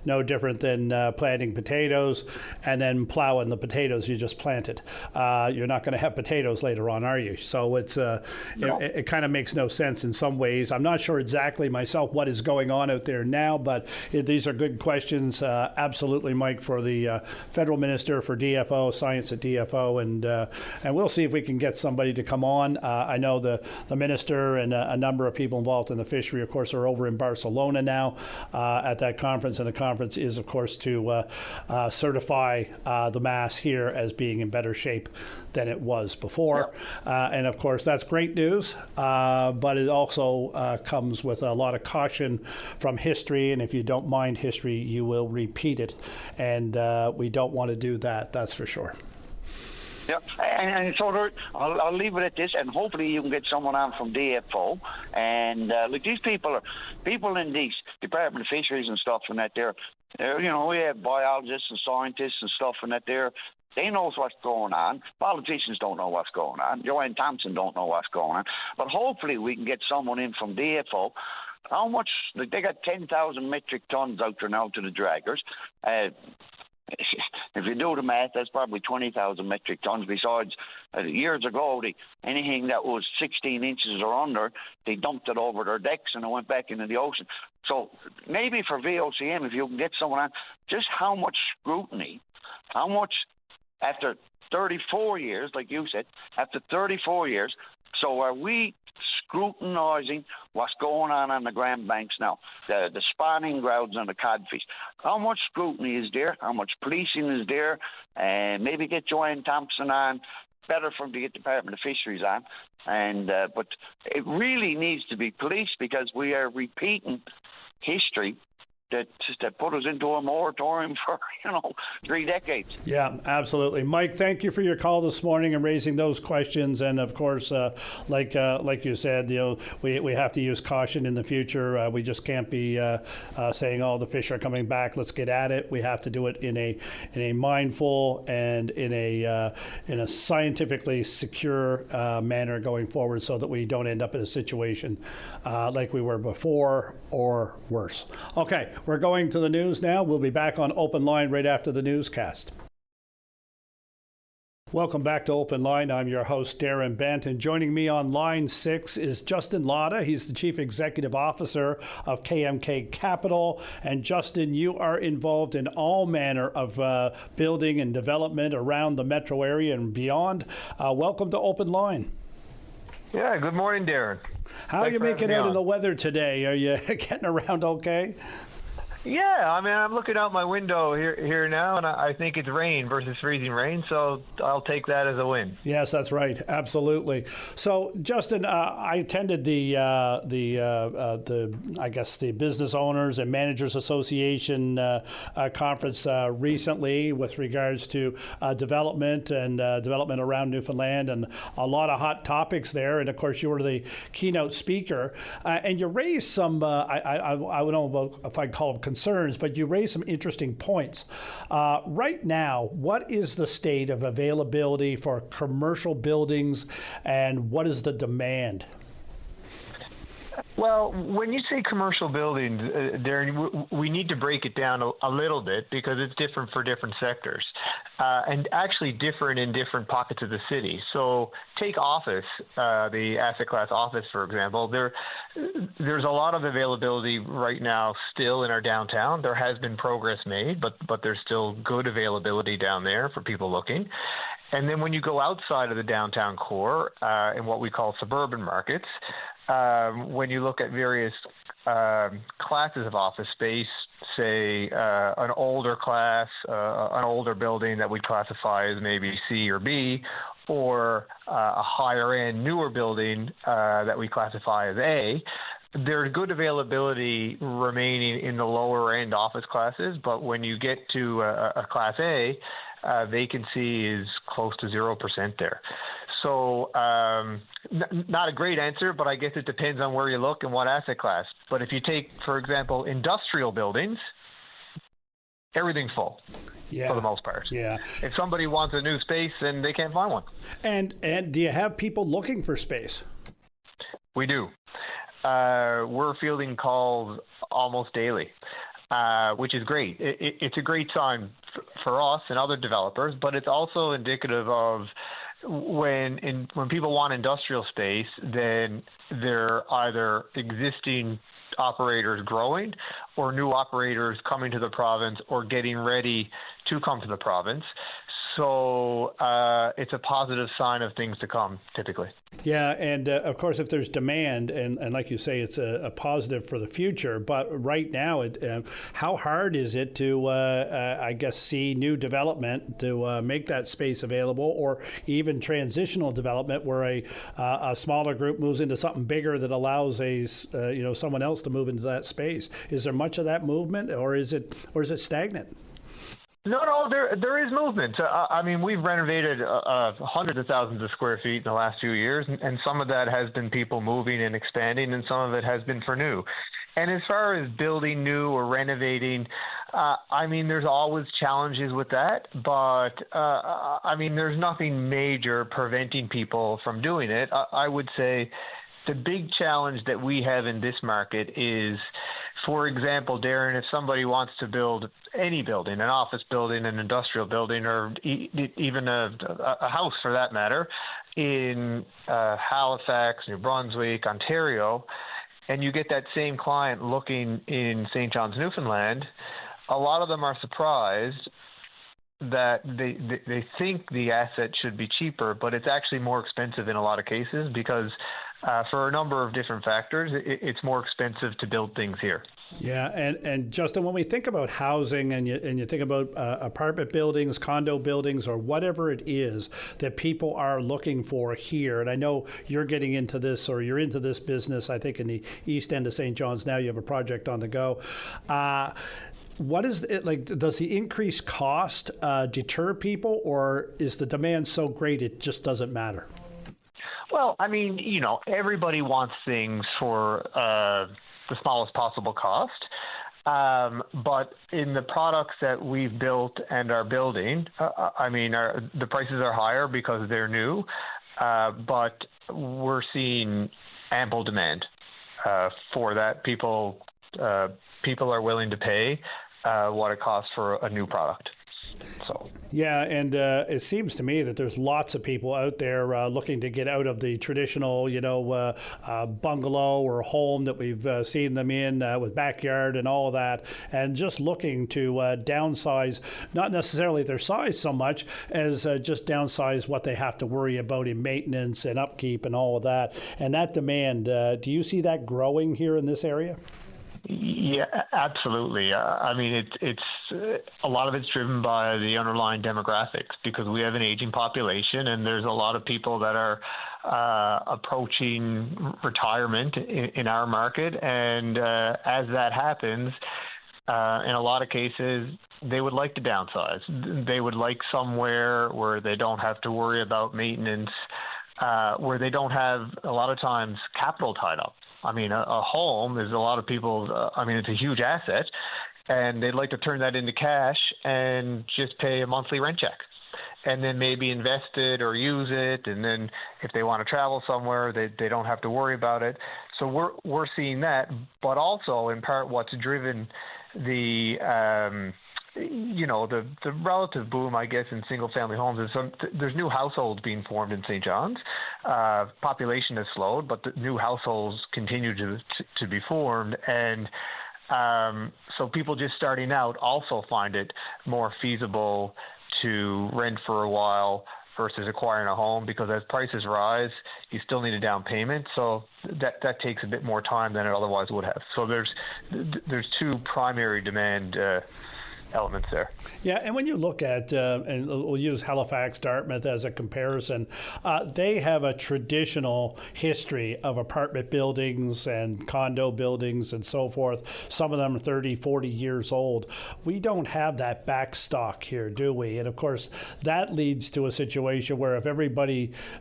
no different than planting potatoes and then plowing the potatoes you just planted. You're not going to have potatoes later on, are you? So it's it kind of makes no sense in some ways. I'm not sure exactly myself what is going on out there now, but these are good questions. Absolutely, Mike, for the federal minister for DFO, science at DFO, and we'll see if we can get somebody to come on. I know the minister and a number of people involved in the fishery, of course, are over in Barcelona now at that conference, and the conference is, of course, to certify the mass here as being in better shape than it was before. And of course, that's great news, but it also comes with a lot of caution from history, and if you don't mind history, you will repeat it, and we don't want to do that, that's for sure. Yeah, and so I'll leave it at this, and hopefully you can get someone on from DFO. And look, these people in these Department of Fisheries and stuff, and that they're we have biologists and scientists and stuff, and that they know what's going on. Politicians don't know what's going on. Joanne Thompson don't know what's going on. But hopefully we can get someone in from DFO. How much? They got 10,000 metric tons out there now to the draggers. If you do the math, that's probably 20,000 metric tons. Besides, years ago, anything that was 16 inches or under, they dumped it over their decks and it went back into the ocean. So maybe for VOCM, if you can get someone on, just how much scrutiny, how much after 34 years, like you said, after 34 years, so are we scrutinizing what's going on the Grand Banks now, the spawning grounds and the codfish? How much scrutiny is there? How much policing is there? And maybe get Joanne Thompson on. Better for them to get Department of Fisheries on. And but it really needs to be policed, because we are repeating history that put us into a moratorium for 3 decades. Yeah, absolutely, Mike. Thank you for your call this morning and raising those questions. And of course, like you said, we have to use caution in the future. We just can't be saying, "Oh, the fish are coming back. Let's get at it." We have to do it in a mindful and in a scientifically secure manner going forward, so that we don't end up in a situation like we were before or worse. Okay. We're going to the news now. We'll be back on Open Line right after the newscast. Welcome back to Open Line. I'm your host, Darren Bent, and joining me on Line 6 is Justin Latta. He's the Chief Executive Officer of KMK Capital. And Justin, you are involved in all manner of building and development around the metro area and beyond. Welcome to Open Line. Yeah, good morning, Darren. How are you making out in the weather today? Are you getting around okay? Yeah, I mean, I'm looking out my window here now, and I think it's rain versus freezing rain, so I'll take that as a win. Yes, that's right. Absolutely. So, Justin, I attended the Business Owners and Managers Association conference recently with regards to development and development around Newfoundland, and a lot of hot topics there. And of course, you were the keynote speaker, and you raised some. I don't know if I'd call them concerns, but you raised some interesting points. Right now, what is the state of availability for commercial buildings, and what is the demand? Well, when you say commercial buildings, Darren, we need to break it down a little bit, because it's different for different sectors, and actually different in different pockets of the city. So take office, the asset class office, for example. There's a lot of availability right now still in our downtown. There has been progress made, but there's still good availability down there for people looking. And then when you go outside of the downtown core, in what we call suburban markets, when you look at various classes of office space, say an older class, an older building that we classify as maybe C or B, or a higher end, newer building that we classify as A, there's good availability remaining in the lower end office classes, but when you get to a class A, vacancy is close to 0% there. So not a great answer, but I guess it depends on where you look and what asset class. But if you take, for example, industrial buildings, everything's full. Yeah. For the most part. Yeah. If somebody wants a new space, then they can't find one. And do you have people looking for space? We do. We're fielding calls almost daily, which is great. It's a great sign for us and other developers, but it's also indicative of when people want industrial space, then they're either existing operators growing or new operators coming to the province or getting ready to come to the province. So it's a positive sign of things to come, typically. Yeah, and of course, if there's demand, and like you say, it's a positive for the future. But right now, how hard is it to, I guess, see new development to make that space available, or even transitional development where a smaller group moves into something bigger that allows someone else to move into that space? Is there much of that movement, or is it stagnant? No, there is movement. I mean, we've renovated hundreds of thousands of square feet in the last few years, and some of that has been people moving and expanding, and some of it has been for new. And as far as building new or renovating, I mean, there's always challenges with that, but I mean, there's nothing major preventing people from doing it. I would say the big challenge that we have in this market is, for example, Darren, if somebody wants to build any building, an office building, an industrial building, or even a house for that matter, in Halifax, New Brunswick, Ontario, and you get that same client looking in St. John's, Newfoundland, a lot of them are surprised that they think the asset should be cheaper, but it's actually more expensive in a lot of cases because for a number of different factors, it's more expensive to build things here. Yeah, and Justin, when we think about housing and you think about apartment buildings, condo buildings, or whatever it is that people are looking for here, and I know you're getting into this, or you're into this business, I think in the east end of St. John's now, you have a project on the go. What is it like? Does the increased cost deter people, or is the demand so great it just doesn't matter? Well, I mean, everybody wants things for the smallest possible cost. But in the products that we've built and are building, I mean, the prices are higher because they're new, but we're seeing ample demand for that. People are willing to pay what it costs for a new product. So. Yeah, and it seems to me that there's lots of people out there looking to get out of the traditional, bungalow or home that we've seen them in with backyard and all of that, and just looking to downsize, not necessarily their size so much as just downsize what they have to worry about in maintenance and upkeep and all of that. And that demand, do you see that growing here in this area? Yeah, absolutely. I mean, it's a lot of it's driven by the underlying demographics because we have an aging population, and there's a lot of people that are approaching retirement in our market. And as that happens, in a lot of cases, they would like to downsize. They would like somewhere where they don't have to worry about maintenance, where they don't have a lot of times capital tied up. I mean, a home is a lot of people, it's a huge asset, and they'd like to turn that into cash and just pay a monthly rent check and then maybe invest it or use it. And then if they want to travel somewhere, they don't have to worry about it. So we're seeing that, but also in part what's driven the relative boom, I guess, in single-family homes is there's new households being formed in St. John's. Population has slowed, but the new households continue to be formed, and so people just starting out also find it more feasible to rent for a while versus acquiring a home, because as prices rise, you still need a down payment. So that takes a bit more time than it otherwise would have. So there's two primary demand elements there. Yeah, and when you look at, and we'll use Halifax, Dartmouth as a comparison, they have a traditional history of apartment buildings and condo buildings and so forth. Some of them are 30, 40 years old. We don't have that backstock here, do we? And of course, that leads to a situation where if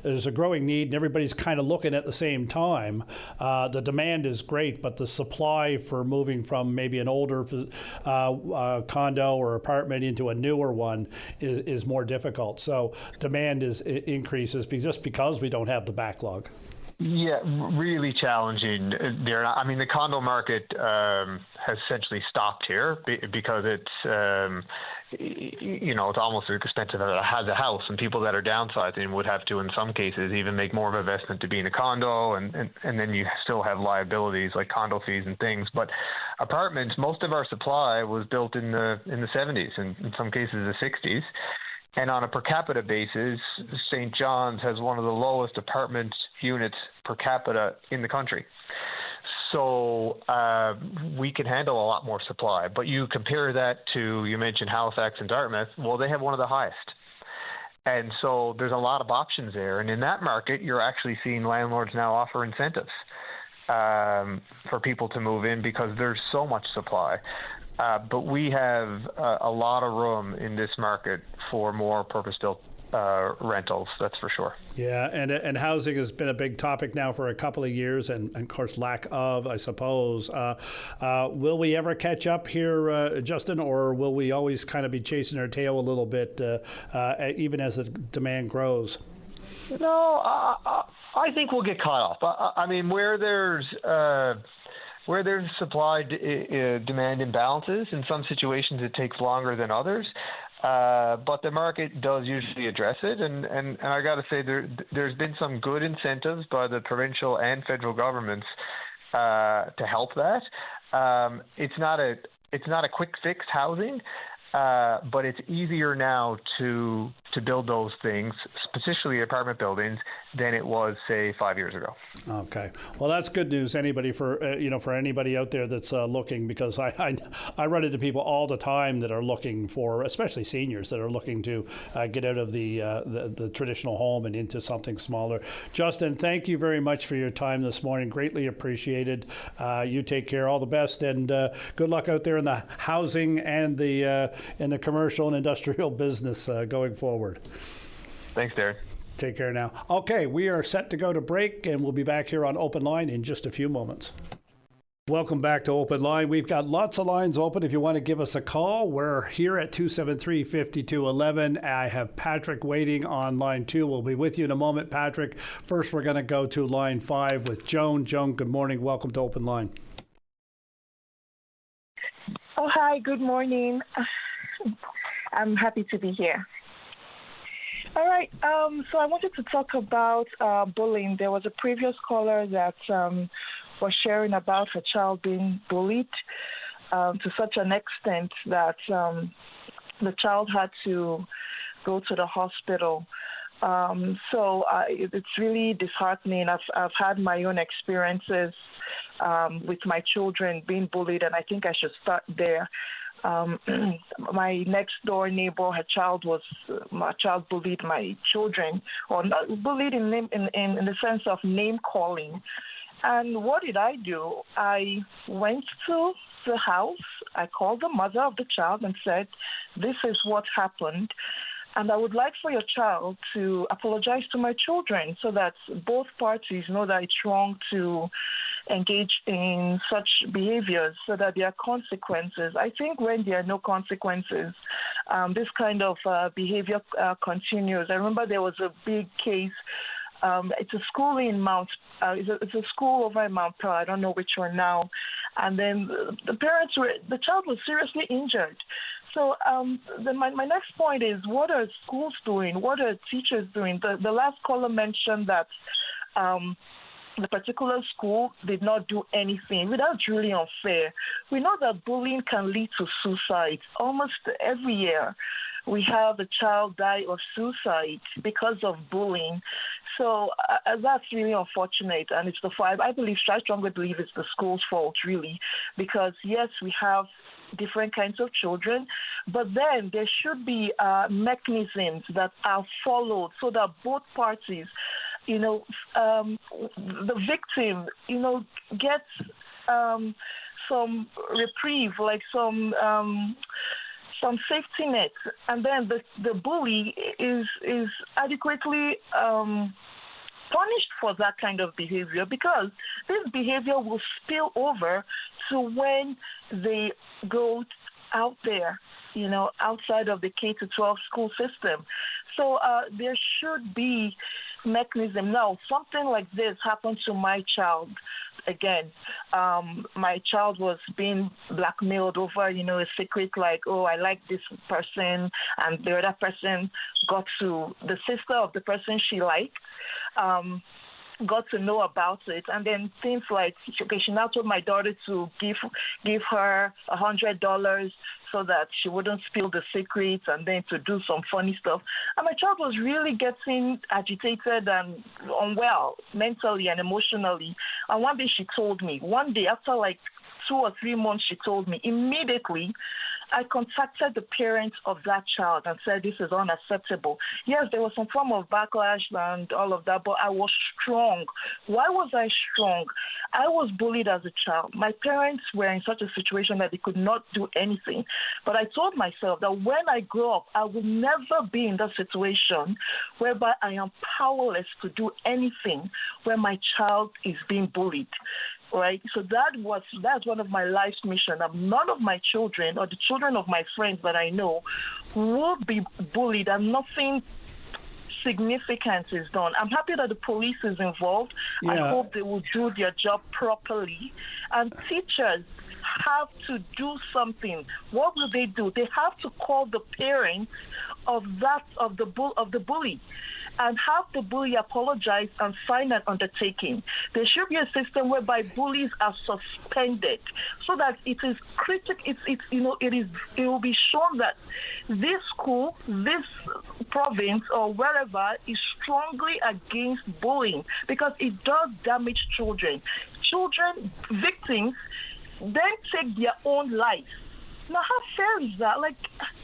there's a growing need and everybody's kind of looking at the same time, the demand is great, but the supply for moving from maybe an older condo or apartment into a newer one is more difficult. So demand increases just because we don't have the backlog. Yeah, really challenging there. I mean, the condo market has essentially stopped here because it's it's almost as expensive as a house, and people that are downsizing would have to, in some cases, even make more of an investment to be in a condo, and then you still have liabilities like condo fees and things. But apartments, most of our supply was built in the 70s, and in some cases the 60s. And on a per capita basis, St. John's has one of the lowest apartment units per capita in the country. So we can handle a lot more supply. But you compare that to, you mentioned Halifax and Dartmouth, well, they have one of the highest. And so there's a lot of options there. And in that market, you're actually seeing landlords now offer incentives for people to move in because there's so much supply. But we have a lot of room in this market for more purpose-built rentals, that's for sure. Yeah, and housing has been a big topic now for a couple of years, and of course lack of, I suppose. Will we ever catch up here, Justin, or will we always kind of be chasing our tail a little bit, even as the demand grows? No, I think we'll get caught up. I mean, where there's supply demand imbalances, in some situations it takes longer than others. But the market does usually address it, and I got to say there's been some good incentives by the provincial and federal governments to help that. It's not a quick fix housing, but it's easier now to build those things, specifically apartment buildings, than it was, say, 5 years ago. Okay, well, that's good news. Anybody for anybody out there that's looking, because I run into people all the time that are looking for, especially seniors, that are looking to get out of the traditional home and into something smaller. Justin, thank you very much for your time this morning. Greatly appreciated. You take care. All the best, and good luck out there in the housing and the commercial and industrial business going forward. Thanks, Darren. Take care now. Okay, we are set to go to break, and we'll be back here on Open Line in just a few moments. Welcome back to Open Line. We've got lots of lines open if you want to give us a call. We're here at 273-5211. I have Patrick waiting on line 2. We'll be with you in a moment, Patrick. First, we're going to go to line 5 with Joan. Joan, good morning. Welcome to Open Line. Oh, hi. Good morning. I'm happy to be here. All right. So I wanted to talk about bullying. There was a previous caller that was sharing about her child being bullied to such an extent that the child had to go to the hospital. So it's really disheartening. I've had my own experiences with my children being bullied, and I think I should start there. My next door neighbor, my child bullied my children, or not bullied in the sense of name calling. And what did I do? I went to the house. I called the mother of the child and said, "This is what happened. And I would like for your child to apologize to my children so that both parties know that it's wrong to engage in such behaviors, so that there are consequences." I think when there are no consequences, this kind of behavior continues. I remember there was a big case. It's a school in it's a school over in Mount Pearl. I don't know which one now. And then the child was seriously injured. So my next point is, what are schools doing? What are teachers doing? The last caller mentioned that the particular school did not do anything. That's really unfair. We know that bullying can lead to suicide. Almost every year we have a child die of suicide because of bullying. So that's really unfortunate, and I strongly believe it's the school's fault, really, because yes, we have different kinds of children, but then there should be mechanisms that are followed so that both parties, the victim, gets some reprieve, like some safety net, and then the bully is adequately punished for that kind of behavior, because this behavior will spill over to when they go out there, outside of the K-12 school system. So there should be mechanism. Now, something like this happened to my child. Again, my child was being blackmailed over, a secret like, oh, I like this person, and the other person got to the sister of the person she liked. Got to know about it, and then things like, okay, she now told my daughter to give her $100 so that she wouldn't spill the secrets, and then to do some funny stuff. And my child was really getting agitated and unwell mentally and emotionally. And one day she told me, after like 2 or 3 months, she told me immediately. I contacted the parents of that child and said, this is unacceptable. Yes, there was some form of backlash and all of that, but I was strong. Why was I strong? I was bullied as a child. My parents were in such a situation that they could not do anything. But I told myself that when I grow up, I will never be in that situation whereby I am powerless to do anything when my child is being bullied. Right, so that's one of my life's mission. None of my children or the children of my friends that I know will be bullied, and nothing significant is done. I'm happy that the police is involved. Yeah. I hope they will do their job properly, and teachers have to do something. What will they do? They have to call the parents of the bully, and have the bully apologize and sign an undertaking. There should be a system whereby bullies are suspended, so that it is critical. It will be shown that this school, this province, or wherever is strongly against bullying, because it does damage children. Children, victims, then take their own life. Now, how fair is that? Like,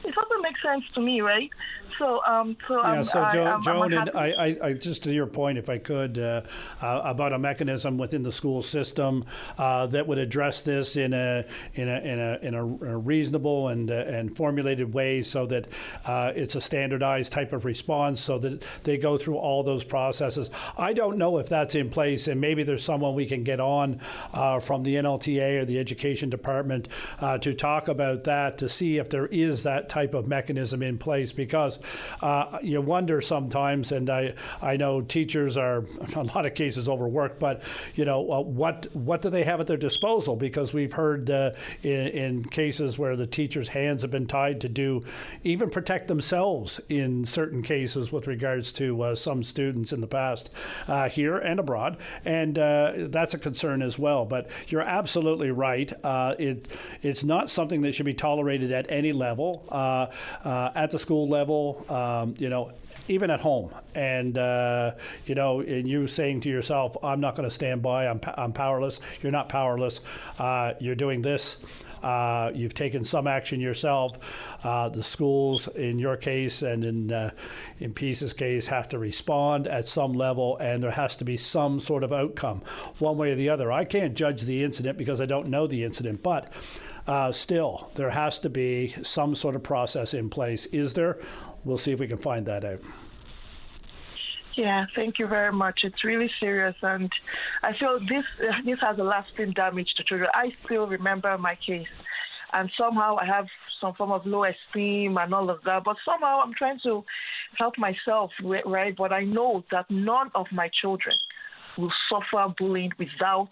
it doesn't make sense to me, right? Joan, and I just to your point, if I could, about a mechanism within the school system that would address this in a reasonable and formulated way, so that it's a standardized type of response, so that they go through all those processes. I don't know if that's in place, and maybe there's someone we can get on from the NLTA or the Education Department to talk about that, to see if there is that type of mechanism in place, because you wonder sometimes, and I know teachers are in a lot of cases overworked, but what do they have at their disposal? Because we've heard in cases where the teachers' hands have been tied to even protect themselves in certain cases with regards to some students in the past here and abroad, and that's a concern as well. But you're absolutely right. It's not something that should be tolerated at any level, at the school level, even at home. And, and you saying to yourself, I'm not going to stand by, I'm powerless. You're not powerless. You're doing this. You've taken some action yourself. The schools, in your case and in Peace's case, have to respond at some level, and there has to be some sort of outcome, one way or the other. I can't judge the incident because I don't know the incident, but still, there has to be some sort of process in place. Is there? We'll see if we can find that out. Yeah, thank you very much. It's really serious, and I feel this has a lasting damage to children. I still remember my case, and somehow I have some form of low esteem and all of that, but somehow I'm trying to help myself, right? But I know that none of my children will suffer bullying without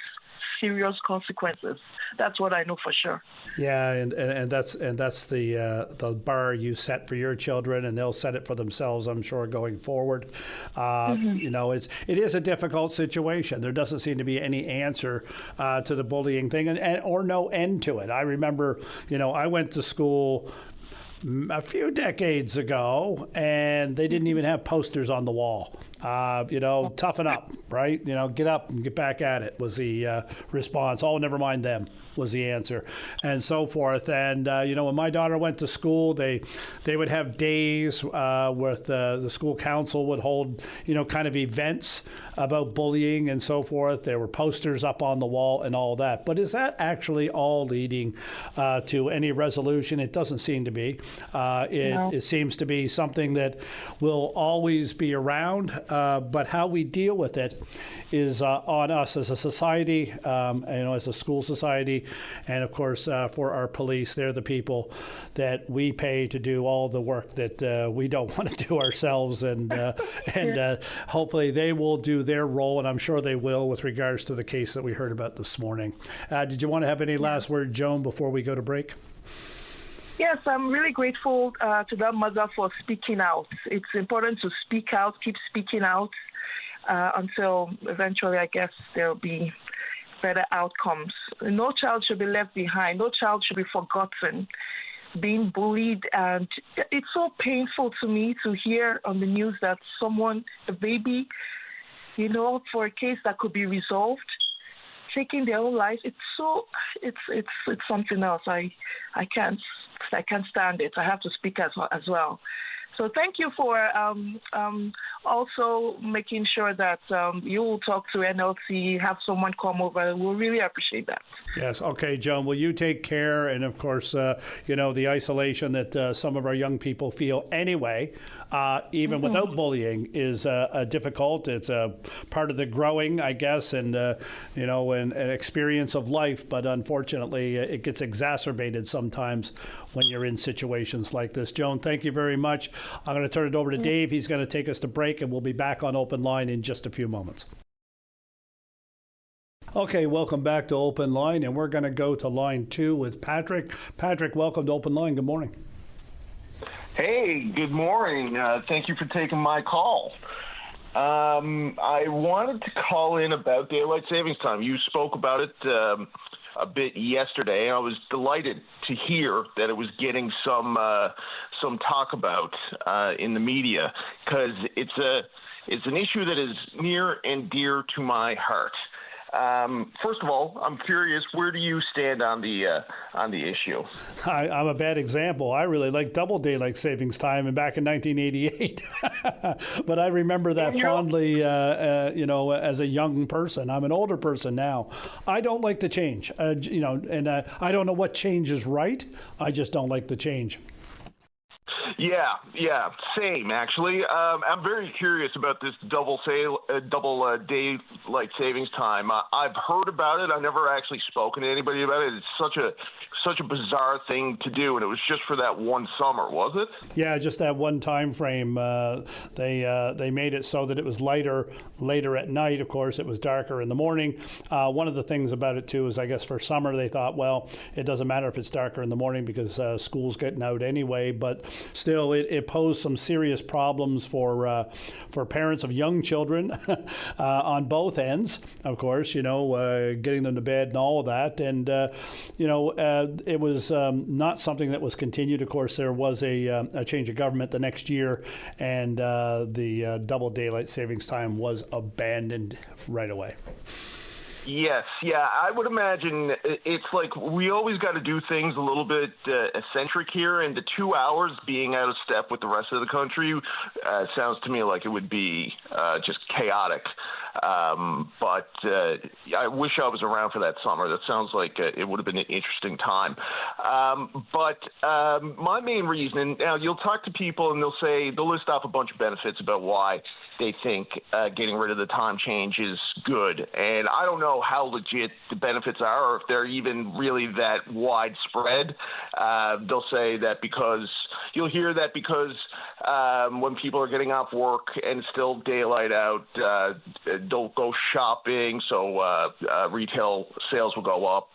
serious consequences. That's what I know for sure. Yeah, and that's the bar you set for your children, and they'll set it for themselves, I'm sure, going forward. It is a difficult situation. There doesn't seem to be any answer to the bullying thing, or no end to it. I remember, I went to school a few decades ago, and they didn't even have posters on the wall Toughen up, right? Get up and get back at it was the response. Oh, never mind them was the answer, and so forth. And when my daughter went to school, they would have days where the school council would hold kind of events about bullying and so forth. There were posters up on the wall and all that. But is that actually all leading to any resolution? It doesn't seem to be. No. It seems to be something that will always be around, but how we deal with it is on us as a society, as a school society, and of course for our police. They're the people that we pay to do all the work that we don't want to do ourselves, and hopefully they will do their role, and I'm sure they will with regards to the case that we heard about this morning. Did you want to have any last word, Joan, before we go to break? Yes, I'm really grateful to that mother for speaking out. It's important to speak out, keep speaking out until eventually, I guess, there'll be better outcomes. No child should be left behind. No child should be forgotten, being bullied. And it's so painful to me to hear on the news that a baby, for a case that could be resolved, taking their own life. It's something else. I can't stand it. I have to speak as well. So thank you for also making sure that you will talk to NLT, have someone come over. We'll really appreciate that. Yes. Okay, Joan, will you take care? And of course, the isolation that some of our young people feel anyway, even without bullying, is difficult. It's a part of the growing, I guess, and an experience of life. But unfortunately, it gets exacerbated sometimes when you're in situations like this. Joan, thank you very much. I'm going to turn it over to Dave. He's going to take us to break, and we'll be back on Open Line in just a few moments. Okay, welcome back to Open Line, and we're going to go to line 2 with Patrick. Patrick, welcome to Open Line. Good morning. Hey, good morning. Thank you for taking my call. I wanted to call in about daylight savings time. You spoke about it a bit yesterday. I was delighted to hear that it was getting some talk about in the media, because it's an issue that is near and dear to my heart. First of all, I'm curious, where do you stand on the issue? I'm a bad example. I really like double daylight savings time, and back in 1988. But I remember that fondly, as a young person. I'm an older person now. I don't like the change, and I don't know what change is right. I just don't like the change. Yeah, same actually. I'm very curious about this double daylight savings time. I've heard about it. I've never actually spoken to anybody about it. It's such a bizarre thing to do, and it was just for that one summer, was it? Yeah, just that one time frame. They made it so that it was later at night. Of course, it was darker in the morning. One of the things about it too is, I guess, for summer they thought, well, it doesn't matter if it's darker in the morning because school's getting out anyway. But still, it posed some serious problems for parents of young children on both ends. Of course, getting them to bed and all of that, and it was not something that was continued. Of course, there was a change of government the next year, and the double daylight savings time was abandoned right away. Yes, yeah, I would imagine it's like we always got to do things a little bit eccentric here, and the 2 hours being out of step with the rest of the country sounds to me like it would be just chaotic. But I wish I was around for that summer. That sounds like it would have been an interesting time. But my main reason, and now you'll talk to people and they'll list off a bunch of benefits about why they think getting rid of the time change is good. And I don't know how legit the benefits are, or if they're even really that widespread. They'll say that you'll hear that because when people are getting off work and it's still daylight out, they'll go shopping, so retail sales will go up,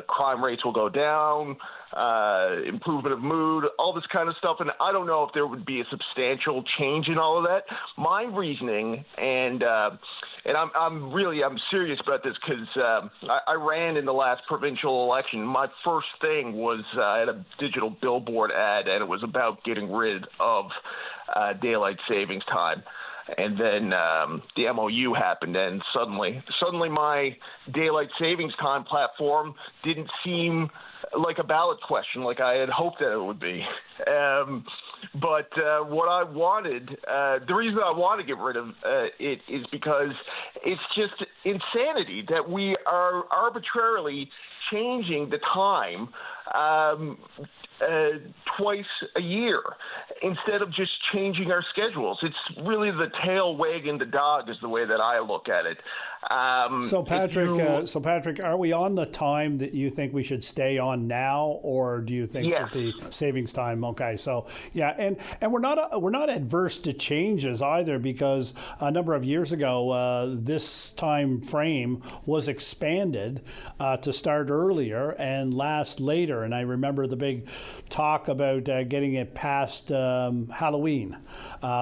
crime rates will go down, improvement of mood, all this kind of stuff. And I don't know if there would be a substantial change in all of that. My reasoning, and I'm serious about this because I ran in the last provincial election. My first thing was I had a digital billboard ad, and it was about getting rid of daylight savings time. and then the MOU happened, and suddenly my daylight savings time platform didn't seem like a ballot question like I had hoped that it would be. But what I wanted, the reason I want to get rid of it is because it's just insanity that we are arbitrarily changing the time twice a year instead of just changing our schedules. It's really the tail wagging the dog is the way that I look at it. So Patrick, are we on the time that you think we should stay on now, or do you think that the savings time? Okay, so yeah, and we're not adverse to changes either, because a number of years ago this time frame was expanded to start earlier and last later, and I remember the big talk about getting it past Halloween,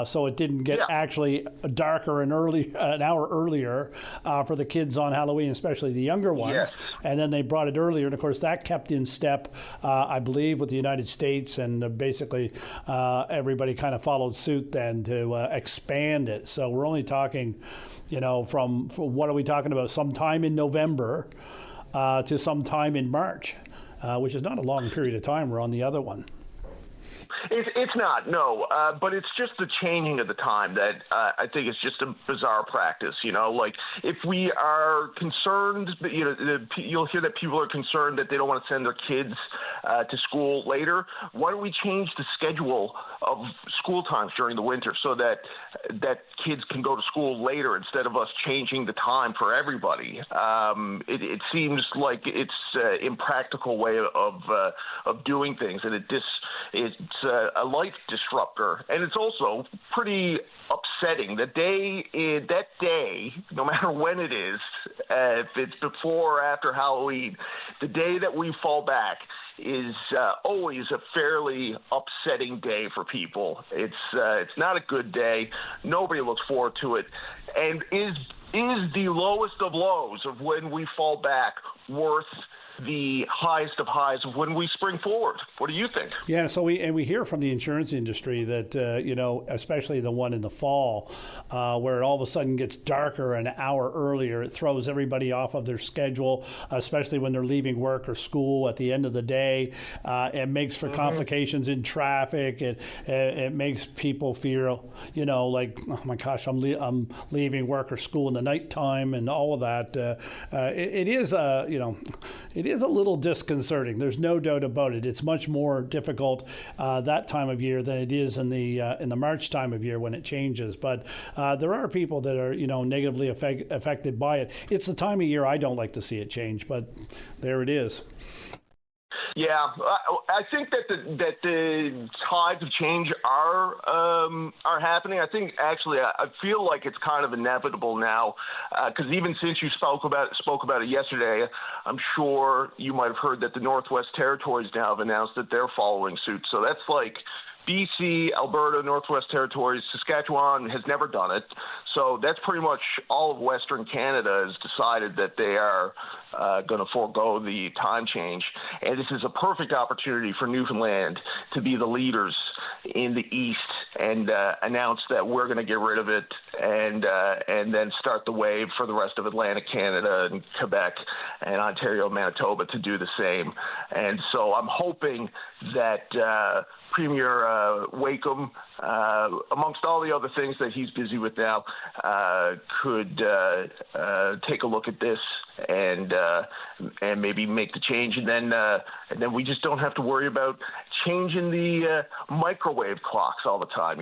so it didn't get actually darker and an hour earlier for the kids on Halloween, especially the younger ones. Yes. And then they brought it earlier, and of course that kept in step, I believe, with the United States, and basically everybody kind of followed suit then to expand it. So we're only talking, from what are we talking about? Sometime in November to sometime in March, which is not a long period of time. We're on the other one. It's not, no, but it's just the changing of the time that I think is just a bizarre practice. Like if we are concerned, you'll hear that people are concerned that they don't want to send their kids to school later. Why don't we change the schedule of school times during the winter so that kids can go to school later instead of us changing the time for everybody? It seems like it's an impractical way of doing things, and it's a life disruptor, and it's also pretty upsetting. That day, no matter when it is, if it's before or after Halloween, the day that we fall back is always a fairly upsetting day for people. It's not a good day. Nobody looks forward to it, and is the lowest of lows of when we fall back worth the highest of highs of when we spring forward? What do you think? Yeah, so we hear from the insurance industry that especially the one in the fall, where it all of a sudden gets darker an hour earlier, it throws everybody off of their schedule, especially when they're leaving work or school at the end of the day. It makes for complications in traffic. It makes people feel, like, oh my gosh, I'm leaving work or school in the nighttime and all of that. It is it is a little disconcerting. There's no doubt about it. It's much more difficult that time of year than it is in the March time of year when it changes. But there are people that are negatively affected by it. It's the time of year I don't like to see it change, but there it is. Yeah, I think that the tides of change are happening. I think actually I feel like it's kind of inevitable now, because even since you spoke about it yesterday, I'm sure you might have heard that the Northwest Territories now have announced that they're following suit. So that's like BC, Alberta, Northwest Territories, Saskatchewan has never done it. So that's pretty much all of Western Canada has decided that they are going to forego the time change. And this is a perfect opportunity for Newfoundland to be the leaders in the East and announce that we're going to get rid of it and then start the wave for the rest of Atlantic Canada and Quebec and Ontario, Manitoba to do the same. And so I'm hoping that Premier Wakeham, amongst all the other things that he's busy with now, could take a look at this and maybe make the change, and then we just don't have to worry about changing the microwave clocks all the time.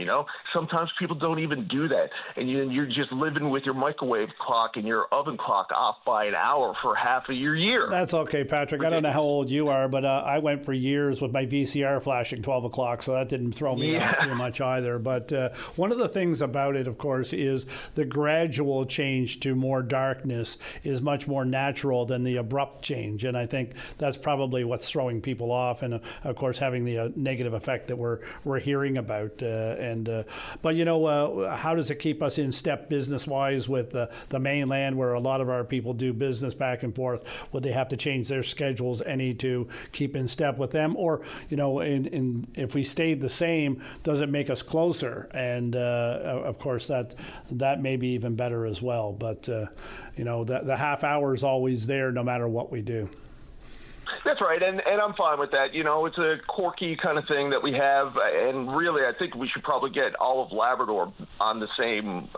Sometimes people don't even do that, and you're just living with your microwave clock and your oven clock off by an hour for half of your year. That's okay, Patrick. I don't know how old you are, but I went for years with my VCR flashing 12 o'clock, so that didn't throw me off too much either. But one of the things about it, of course, is the gradual change to more darkness is much more natural than the abrupt change, and I think that's probably what's throwing people off. And of course, having the certainly a negative effect that we're hearing about. But how does it keep us in step business-wise with the mainland, where a lot of our people do business back and forth? Would they have to change their schedules any to keep in step with them, or if we stayed the same, does it make us closer? And of course, that may be even better as well. But the half hour is always there, no matter what we do. That's right, and I'm fine with that. It's a quirky kind of thing that we have, and really, I think we should probably get all of Labrador on the same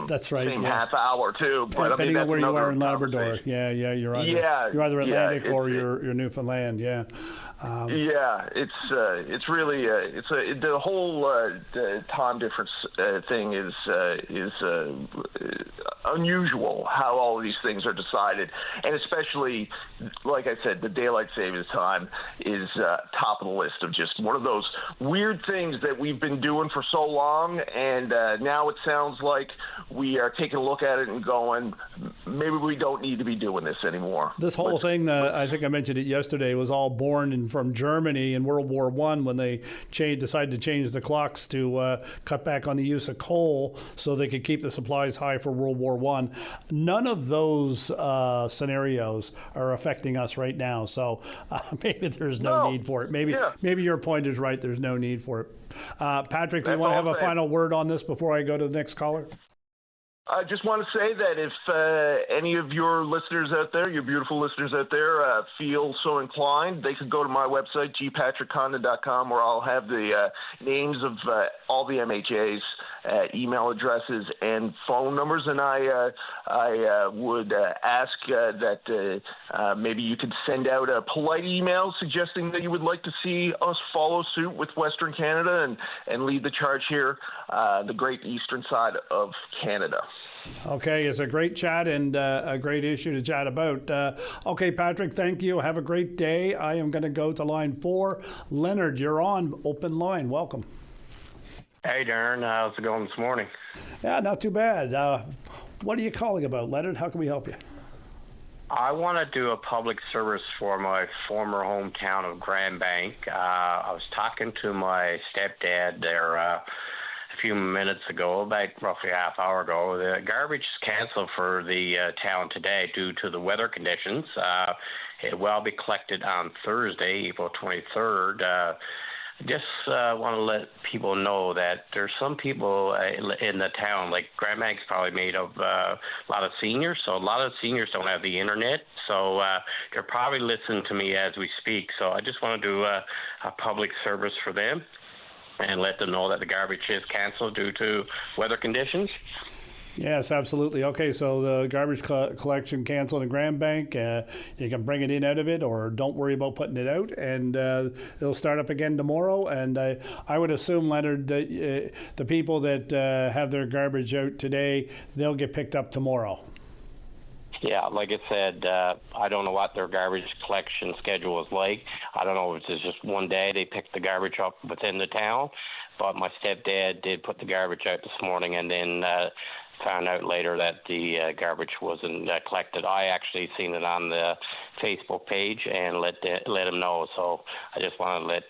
that's right, same half hour too. But depending on where you are in Labrador, you're either Atlantic or you're Newfoundland, it's really the whole time difference thing is unusual how all of these things are decided, and especially, like I said, the daylight savings time is top of the list of just one of those weird things that we've been doing for so long, and now it sounds like we are taking a look at it and going, maybe we don't need to be doing this anymore. This whole thing, I think I mentioned it yesterday, was all born from Germany in World War I, when they decided to change the clocks to cut back on the use of coal so they could keep the supplies high for World War I. None of those scenarios are affecting us right now, so maybe there's no need for it. Maybe your point is right. There's no need for it. Patrick, do you want to have a final word on this before I go to the next caller? I just want to say that if any of your listeners out there, your beautiful listeners out there, feel so inclined, they could go to my website, gpatrickcondon.com, where I'll have the names of all the MHAs, email addresses, and phone numbers. And I would ask that maybe you could send out a polite email suggesting that you would like to see us follow suit with Western Canada and lead the charge here, the great eastern side of Canada. Okay, it's a great chat and a great issue to chat about. Okay, Patrick, thank you. Have a great day. I am going to go to line 4. Leonard, you're on open line. Welcome. Hey, Darren. How's it going this morning? Yeah, not too bad. What are you calling about, Leonard? How can we help you? I want to do a public service for my former hometown of Grand Bank. I was talking to my stepdad there a few minutes ago, about roughly a half hour ago. The garbage is canceled for the town today due to the weather conditions. It will be collected on Thursday, April 23rd. Just want to let people know that there's some people in the town, like Grand Bank's probably made of a lot of seniors, so a lot of seniors don't have the internet, so they're probably listening to me as we speak. So I just want to do a public service for them and let them know that the garbage is canceled due to weather conditions. Yes, absolutely. Okay, so the garbage collection canceled in Grand Bank. You can bring it in out of it, or don't worry about putting it out, and it'll start up again tomorrow. And I would assume, Leonard, that the people that have their garbage out today, they'll get picked up tomorrow. Yeah, like I said, I don't know what their garbage collection schedule is like. I don't know if it's just one day they pick the garbage up within the town, but my stepdad did put the garbage out this morning and then found out later that the garbage wasn't collected. I actually seen it on the Facebook page and let him know. So I just want to let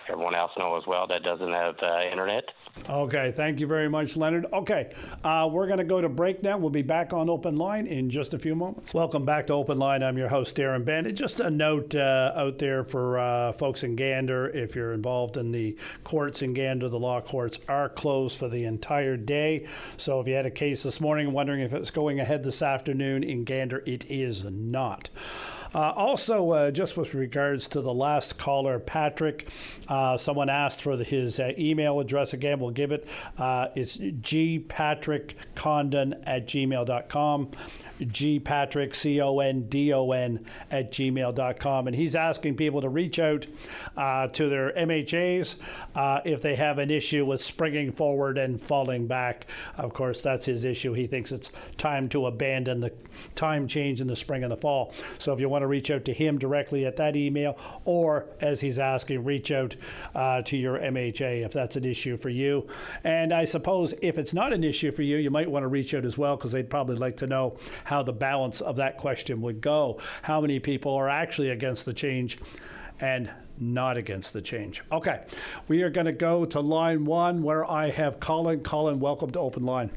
everyone else know as well that doesn't have internet. Okay, thank you very much, Leonard. Okay, we're going to go to break now. We'll be back on Open Line in just a few moments. Welcome back to Open Line. I'm your host, Darren Bandit. Just a note out there for folks in Gander, if you're involved in the courts in Gander, the law courts are closed for the entire day. So if you had a case this morning wondering if it's going ahead this afternoon in Gander, it is not. Also, just with regards to the last caller, Patrick, someone asked for his email address again. We'll give it. It's gpatrickcondon@gmail.com. gpatrick, CONDON @gmail.com. And he's asking people to reach out to their MHAs if they have an issue with springing forward and falling back. Of course, that's his issue. He thinks it's time to abandon the time change in the spring and the fall. So if you want to reach out to him directly at that email, or as he's asking, reach out to your MHA if that's an issue for you. And I suppose if it's not an issue for you, you might want to reach out as well, because they'd probably like to know how the balance of that question would go. How many people are actually against the change and not against the change. Okay, we are going to go to line 1 where I have Colin. Colin, welcome to Open Line.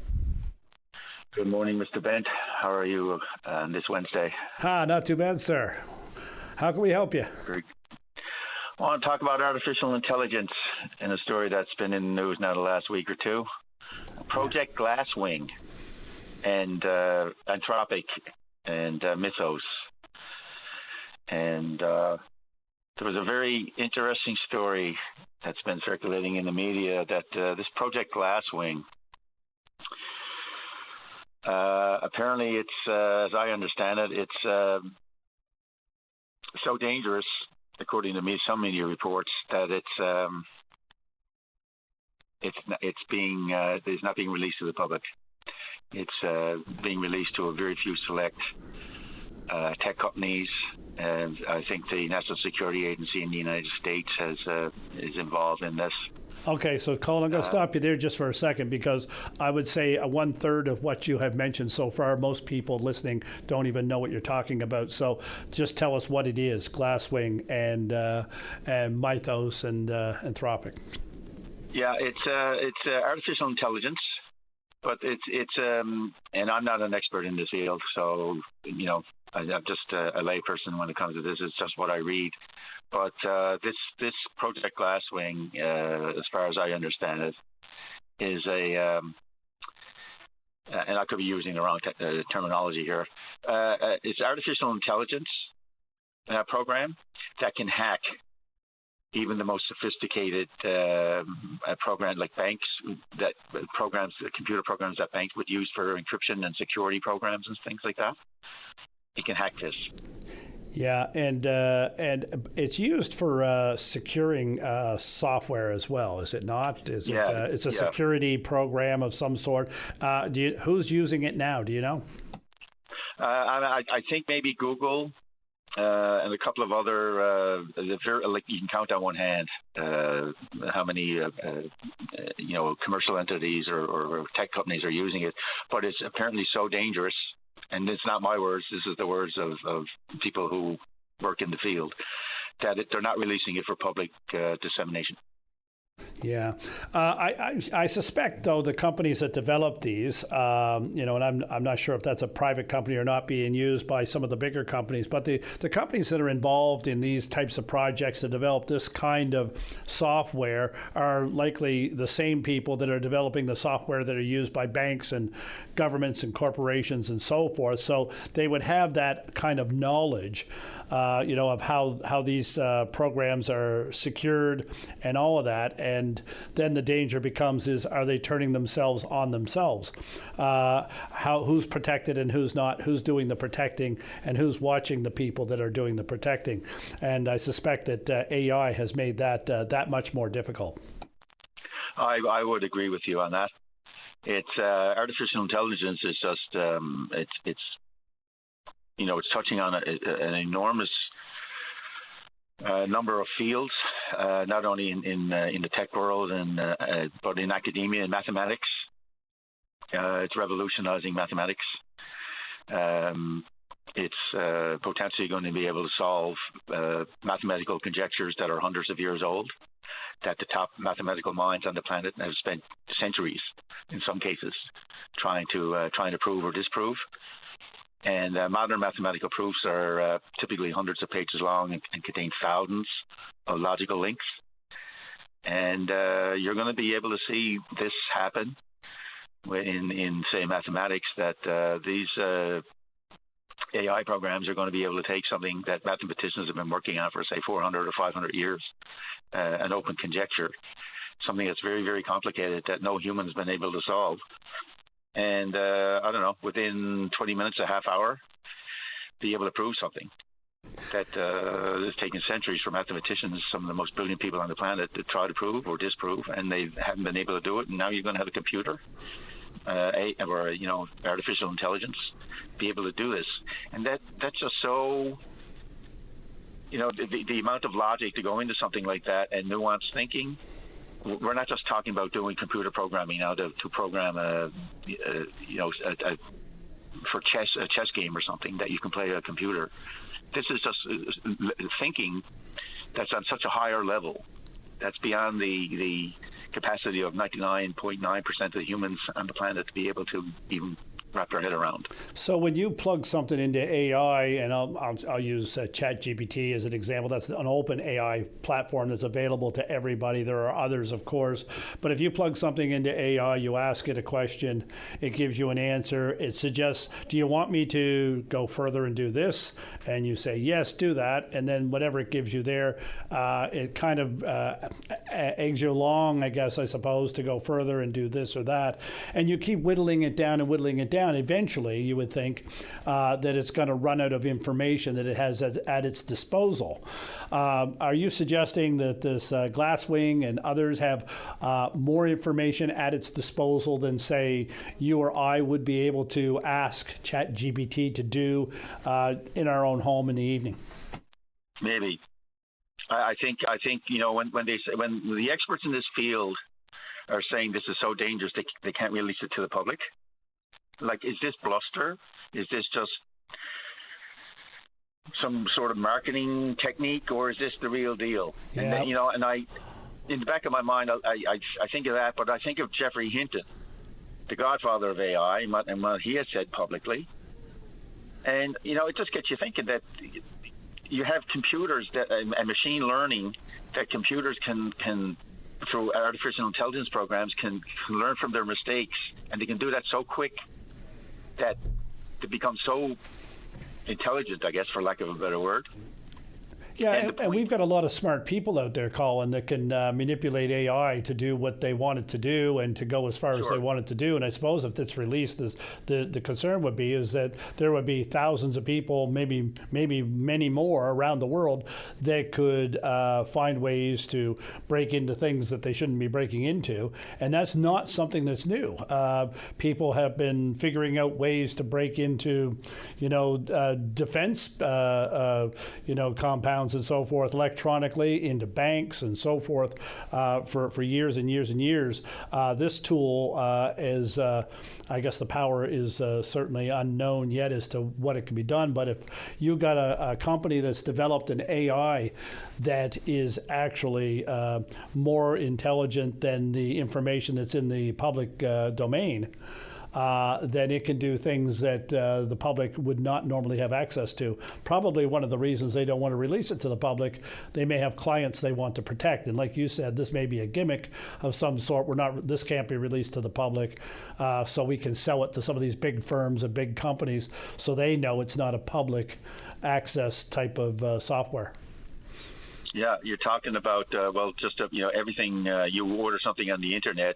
Good morning, Mr. Bent. How are you this Wednesday? Not too bad, sir. How can we help you? Great. I want to talk about artificial intelligence in a story that's been in the news now the last week or two. Project Glasswing and Anthropic and Mythos. And there was a very interesting story that's been circulating in the media that this Project Glasswing, apparently it's, as I understand it, it's so dangerous, according to some media reports, that it's not being released to the public. It's being released to a very few select tech companies, and I think the National Security Agency in the United States is involved in this. Okay, so Colin, I'm going to stop you there just for a second, because I would say 1/3 of what you have mentioned so far, most people listening don't even know what you're talking about. So just tell us what it is, Glasswing and Mythos and Anthropic. Yeah, it's artificial intelligence, but it's and I'm not an expert in this field, so I'm just a layperson when it comes to this. It's just what I read. But this Project Glasswing, as far as I understand it, is and I could be using the wrong terminology here. It's artificial intelligence program that can hack even the most sophisticated program like banks, computer programs that banks would use for encryption and security programs and things like that. It can hack this. Yeah, and it's used for securing software as well, is it not? It's a security program of some sort. Who's using it now? Do you know? I think maybe Google and a couple of other. Like you can count on one hand how many commercial entities or tech companies are using it. But it's apparently so dangerous. And it's not my words, this is the words of people who work in the field, that they're not releasing it for public dissemination. Yeah. I suspect, though, the companies that develop these, and I'm not sure if that's a private company or not being used by some of the bigger companies, but the companies that are involved in these types of projects to develop this kind of software are likely the same people that are developing the software that are used by banks and governments and corporations and so forth. So they would have that kind of knowledge, of how these programs are secured and all of that. And then the danger becomes are they turning themselves on themselves? Who's protected and who's not? Who's doing the protecting and who's watching the people that are doing the protecting? And I suspect that AI has made that much more difficult. I would agree with you on that. It's artificial intelligence is just it's touching on an enormous number of fields, not only in the tech world but in academia and mathematics. It's revolutionizing mathematics. It's potentially going to be able to solve mathematical conjectures that are hundreds of years old, that the top mathematical minds on the planet have spent centuries, in some cases, trying to prove or disprove. And modern mathematical proofs are typically hundreds of pages long and contain thousands of logical links. And you're going to be able to see this happen in say, mathematics, that these AI programs are going to be able to take something that mathematicians have been working on for, say, 400 or 500 years, an open conjecture, something that's very, very complicated that no human's been able to solve. And, I don't know, within 20 minutes, a half hour, be able to prove something that has taken centuries for mathematicians, some of the most brilliant people on the planet, to try to prove or disprove, and they haven't been able to do it. And now you're going to have a computer or artificial intelligence be able to do this. And that's just so, the amount of logic to go into something like that and nuanced thinking. We're not just talking about doing computer programming now to program for a chess game or something that you can play a computer. This is just thinking that's on such a higher level. That's beyond the capacity of 99.9% of the humans on the planet to be able to even wrap their head around. So when you plug something into AI, and I'll use ChatGPT as an example, that's an open AI platform that's available to everybody. There are others, of course, but if you plug something into AI, you ask it a question, it gives you an answer, it suggests, do you want me to go further and do this? And you say, yes, do that, and then whatever it gives you there, it kind of eggs you along, I guess, I suppose, to go further and do this or that, and you keep whittling it down and whittling it down. Eventually, you would think that it's going to run out of information that it has at its disposal. Are you suggesting that this Glasswing and others have more information at its disposal than, say, you or I would be able to ask ChatGPT to do in our own home in the evening? Maybe. I think you know, when the experts in this field are saying this is so dangerous they can't release it to the public. Like, is this bluster? Is this just some sort of marketing technique, or is this the real deal? Yeah. And then, you know, and in the back of my mind, I think of that, but I think of Geoffrey Hinton, the godfather of AI, and what he has said publicly. And, you know, it just gets you thinking that you have computers and machine learning that computers can through artificial intelligence programs can learn from their mistakes, and they can do that so quick that they become so intelligent, I guess, for lack of a better word. Yeah, and we've got a lot of smart people out there, Colin, that can manipulate AI to do what they want it to do and to go as far as they want it to do. And I suppose if it's released, the concern would be is that there would be thousands of people, maybe many more around the world that could find ways to break into things that they shouldn't be breaking into. And that's not something that's new. People have been figuring out ways to break into, defense, compounds and so forth electronically, into banks and so forth for years and years and years. This tool is, I guess the power is certainly unknown yet as to what it can be done. But if you got a company that's developed an AI that is actually more intelligent than the information that's in the public domain, then it can do things that the public would not normally have access to. Probably one of the reasons they don't want to release it to the public, they may have clients they want to protect. And like you said, this may be a gimmick of some sort. This can't be released to the public, so we can sell it to some of these big firms and big companies so they know it's not a public access type of software. Yeah, you're talking about, everything, you order something on the internet,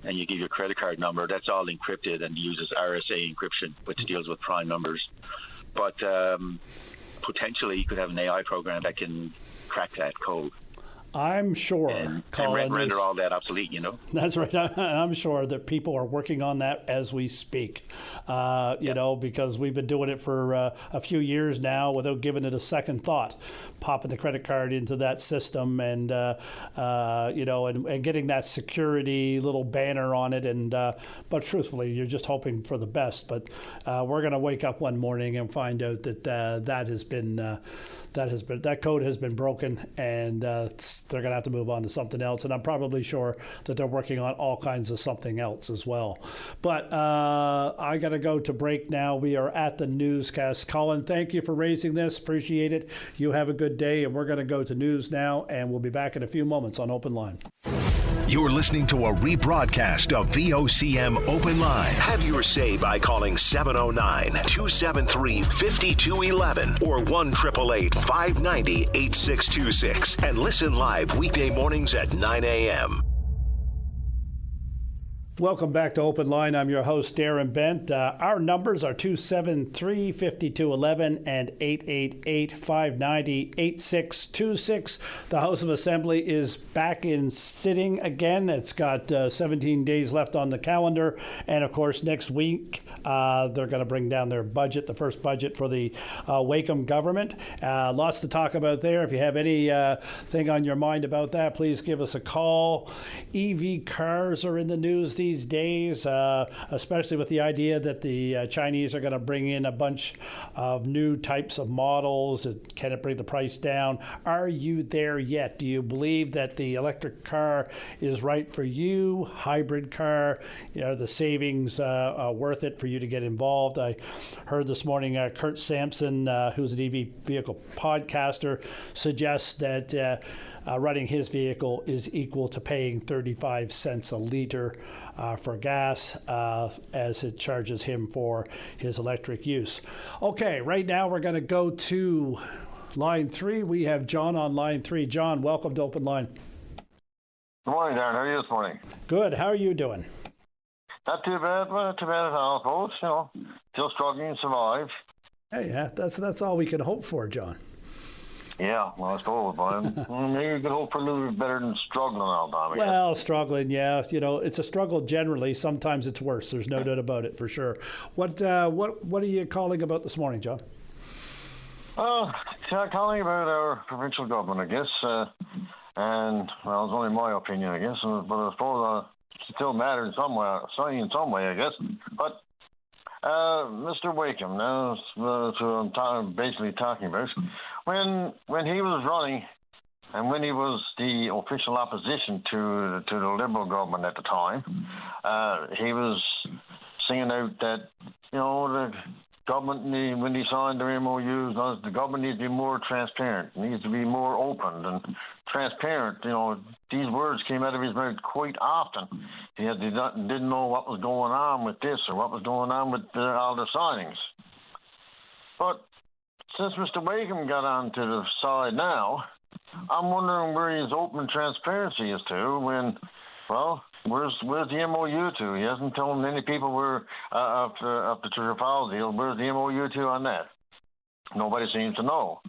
and you give your credit card number, that's all encrypted and uses RSA encryption, which deals with prime numbers. But potentially you could have an AI program that can crack that code. I'm sure, Colin, and render all that obsolete, That's right. I'm sure that people are working on that as we speak, because we've been doing it for a few years now without giving it a second thought, popping the credit card into that system and getting that security little banner on it. But truthfully, you're just hoping for the best. But we're going to wake up one morning and find out that that code has been broken, and they're going to have to move on to something else. And I'm probably sure that they're working on all kinds of something else as well. But I got to go to break now. We are at the newscast. Colin, thank you for raising this. Appreciate it. You have a good day, and we're going to go to news now, and we'll be back in a few moments on Open Line. You're listening to a rebroadcast of VOCM Open Line. Have your say by calling 709-273-5211 or 1-888-590-8626 and listen live weekday mornings at 9 a.m. Welcome back to Open Line. I'm your host, Darren Bent. Our numbers are 273-5211 and 888-590-8626. The House of Assembly is back in sitting again. It's got 17 days left on the calendar. And, of course, next week they're going to bring down their budget, the first budget for the VOCM government. Lots to talk about there. If you have any thing on your mind about that, please give us a call. EV cars are in the news these these days, especially with the idea that the Chinese are going to bring in a bunch of new types of models? Can it bring the price down? Are you there yet? Do you believe that the electric car is right for you? Hybrid car, are the savings worth it for you to get involved? I heard this morning Kurt Sampson, who's an EV vehicle podcaster, suggests that running his vehicle is equal to paying 35 cents a liter for gas as it charges him for his electric use. Okay, right now we're going to go to line 3. We have John on line 3. John, welcome to Open Line. Good morning, Darren. How are you this morning? Good. How are you doing? Not too bad. Well, not too bad at all, folks. Still struggling to survive. Hey, that's all we can hope for, John. Yeah, well, I suppose, but maybe we could hope for a little bit better than struggling all the time. Well, struggling, yeah. It's a struggle generally. Sometimes it's worse. There's no doubt about it, for sure. What are you calling about this morning, John? Calling about our provincial government, I guess. And, well, it's only my opinion, I guess. But I suppose it still matters in some way, I guess. But Mr. Wakeham, now that's what I'm basically talking about. When he was running, and when he was the official opposition to the Liberal government at the time, he was singing out that the government, when he signed their MOUs, the government needs to be more transparent, needs to be more open and transparent. These words came out of his mouth quite often. He didn't know what was going on with this or what was going on with all the signings. But since Mr. Wakeham got onto the side now, I'm wondering where his open transparency is to when, well, where's the MOU to? He hasn't told any people where of the Trafalgar deal. Where's the MOU to on that? Nobody seems to know.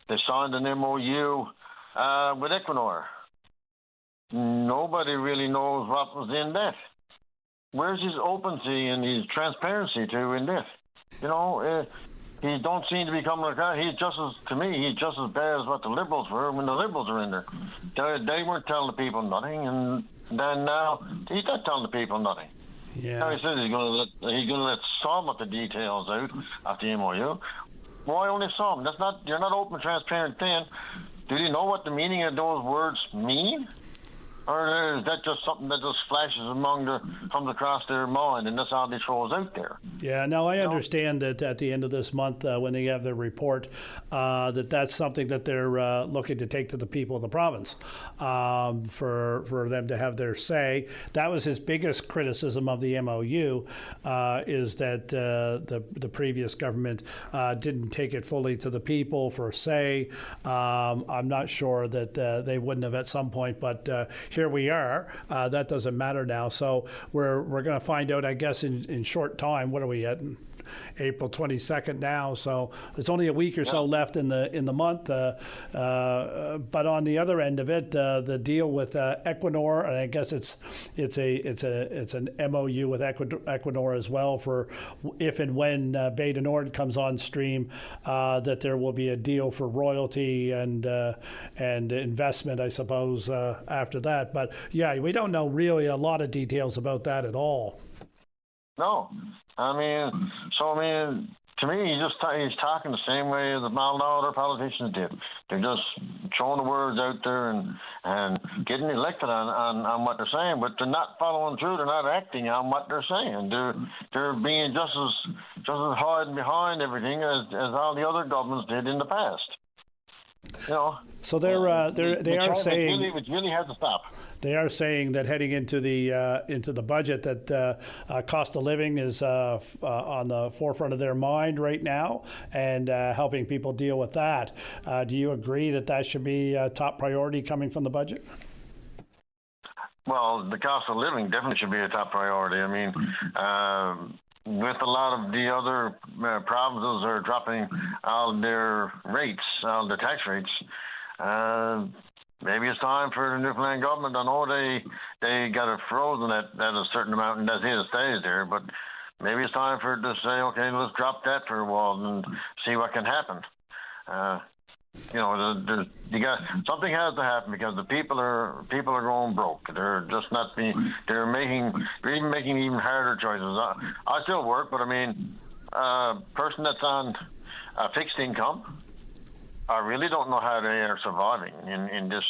They signed an MOU with Equinor. Nobody really knows what was in that. Where's his opency and his transparency to in that? He don't seem to be coming across. He's just as bad as what the Liberals were when the Liberals were in there. They weren't telling the people nothing, and then now he's not telling the people nothing. Yeah. Now he says he's going to let some of the details out of the MOU. Why only some? You're not open and transparent then. Do you know what the meaning of those words mean? Or is that just something that just comes across their mind, and that's all they throws out there? Yeah, no, I understand that at the end of this month, when they have their report, that's something that they're looking to take to the people of the province for them to have their say. That was his biggest criticism of the MOU, is that the previous government didn't take it fully to the people for say. I'm not sure that they wouldn't have at some point, but here we are. That doesn't matter now. So we're going to find out, I guess, in short time. What are we at? April 22nd now, so it's only a week or so left in the month. But on the other end of it, the deal with Equinor, and I guess it's an MOU with Equinor as well for if and when Bay du Nord comes on stream, that there will be a deal for royalty and investment, I suppose, after that. But yeah, we don't know really a lot of details about that at all. No. To me, he's talking the same way as all other politicians did. They're just throwing the words out there and getting elected on what they're saying, but they're not following through. They're not acting on what they're saying. They're being just as hiding behind everything as all the other governments did in the past. So they are saying it really has to stop. They are saying that heading into the budget that cost of living is on the forefront of their mind right now, and helping people deal with that. Do you agree that should be a top priority coming from the budget? Well, the cost of living definitely should be a top priority. I mean, with a lot of the other provinces are dropping all their rates, all the tax rates. Maybe it's time for the Newfoundland government. I know they got it frozen at a certain amount, and that's it stays there. But maybe it's time for it to say, okay, let's drop that for a while and see what can happen. You know, something has to happen because the people are going broke. They're just not being. They're making even harder choices. I still work, but I mean, person that's on a fixed income, I really don't know how they are surviving in this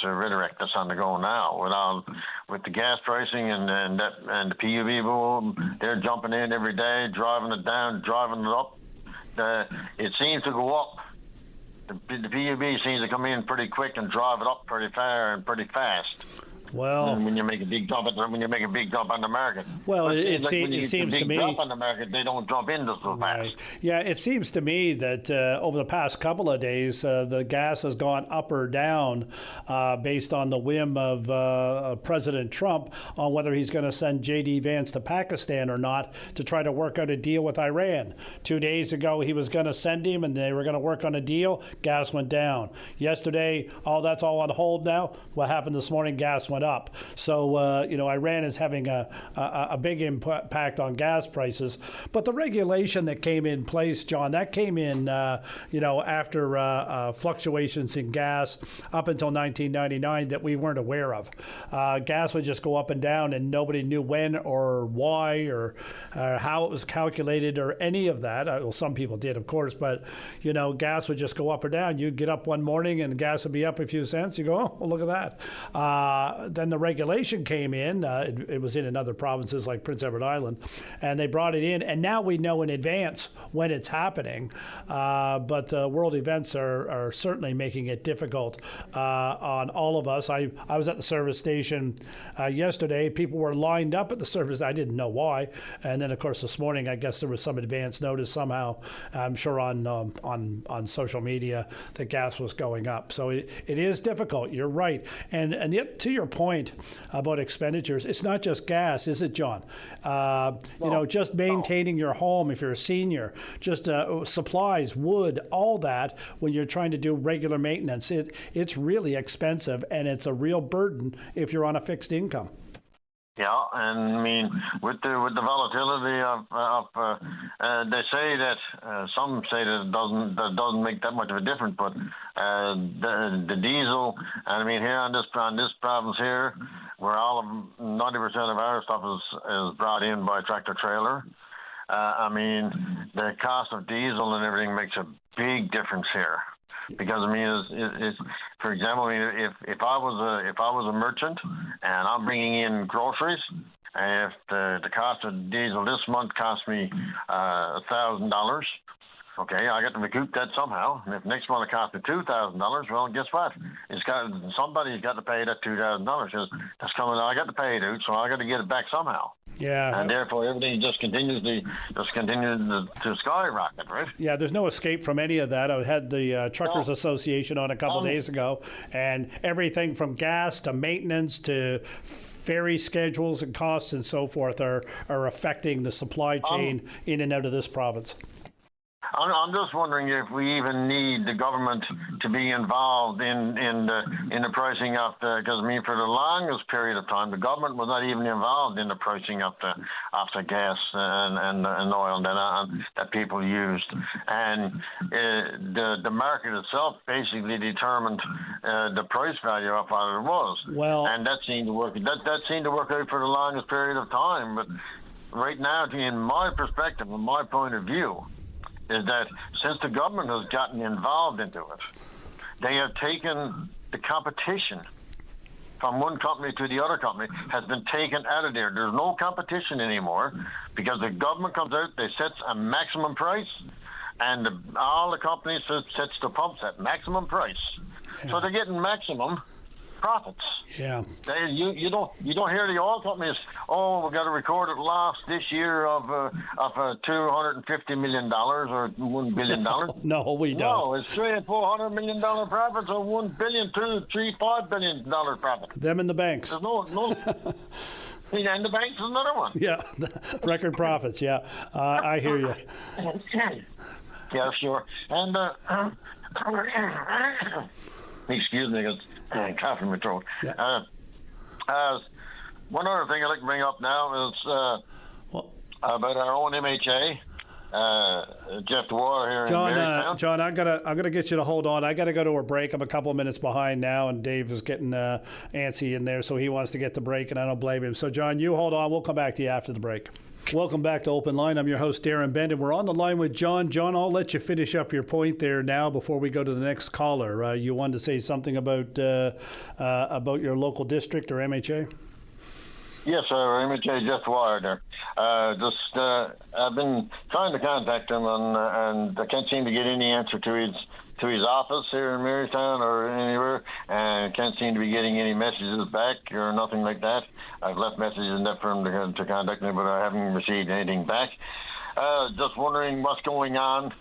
rhetoric that's on the go now. With the gas pricing and the PUB boom, they're jumping in every day, driving it down, driving it up. It seems to go up. The PUB seems to come in pretty quick and drive it up pretty far and pretty fast. Well, when you make a big jump on the market. Well, it seems to me jump on the market, they don't jump in so fast. Right. Yeah, it seems to me that over the past couple of days, the gas has gone up or down based on the whim of President Trump on whether he's going to send J.D. Vance to Pakistan or not to try to work out a deal with Iran. 2 days ago, he was going to send him, and they were going to work on a deal. Gas went down. Yesterday, that's all on hold now. What happened this morning? Gas went up. So, Iran is having a big impact on gas prices. But the regulation that came in place, John, that came in, after fluctuations in gas up until 1999 that we weren't aware of. Gas would just go up and down, and nobody knew when or why or how it was calculated or any of that. Well, some people did, of course, but, gas would just go up or down. You'd get up one morning and gas would be up a few cents. You go, oh, well, look at that. Then the regulation came in. It was in other provinces like Prince Edward Island, and they brought it in. And now we know in advance when it's happening. But world events are certainly making it difficult on all of us. I was at the service station yesterday. People were lined up at the service. I didn't know why. And then, of course, this morning, I guess there was some advance notice somehow. I'm sure on social media that gas was going up. So it is difficult. You're right. And yet, to your point about expenditures, it's not just gas, is it, John? Just maintaining your home if you're a senior, just supplies, wood, all that, when you're trying to do regular maintenance, it's really expensive, and it's a real burden if you're on a fixed income. Yeah, and I mean, with the volatility of they say that some say that it doesn't make that much of a difference, but the diesel, and I mean here on this province here, where 90% of our stuff is brought in by tractor trailer. I mean, the cost of diesel and everything makes a big difference here. Because I mean, it's for example, I mean, if I was a merchant and I'm bringing in groceries, and if the cost of diesel this month cost me $1,000, okay, I got to recoup that somehow. And if next month it costs me $2,000, well, guess what? Somebody's got to pay that $2,000. That's coming. I got to pay it out, so I got to get it back somehow. Yeah. And therefore, everything just continues to skyrocket, right? Yeah, there's no escape from any of that. I had the Truckers Association on a couple of days ago, and everything from gas to maintenance to ferry schedules and costs and so forth are affecting the supply chain in and out of this province. I'm just wondering if we even need the government to be involved in the pricing of because I mean for the longest period of time the government was not even involved in the pricing of the gas and oil that people used, and the market itself basically determined the price value of what it was. Well, and that seemed to work. That seemed to work out for the longest period of time, but right now, in my perspective, from my point of view, is that since the government has gotten involved into it, they have taken the competition from one company to the other company has been taken out of there. There's no competition anymore because the government comes out, they set a maximum price, and all the companies sets the pumps at maximum price. Yeah. So they're getting maximum profits. Yeah. You don't hear the oil companies. Oh, we got a recorded loss this year of $250 million or $1 billion. No, we don't. No, it's $300 and $400 million profits or $1 billion, $2, $3, $5 billion profit. Them and the banks. There's no. And the banks is another one. Yeah, record profits. Yeah, I hear you. Yeah, sure. And excuse me, because cough in my throat. Yeah. One other thing I'd like to bring up now is about our own MHA. Jeff Dwyer here in Marytown. John, I'm gonna get you to hold on. I gotta go to a break. I'm a couple of minutes behind now, and Dave is getting antsy in there, so he wants to get the break, and I don't blame him. So, John, you hold on. We'll come back to you after the break. Welcome back to Open Line. I'm your host, Darren Bend, and we're on the line with John. John, I'll let you finish up your point there now before we go to the next caller. You wanted to say something about your local district or MHA? Yes, sir. MHA Jeff Dwyer there. I've been trying to contact him, and I can't seem to get any answer to his office here in Marytown or anywhere, and can't seem to be getting any messages back or nothing like that. I've left messages in that for him to contact me, but I haven't received anything back. Just wondering what's going on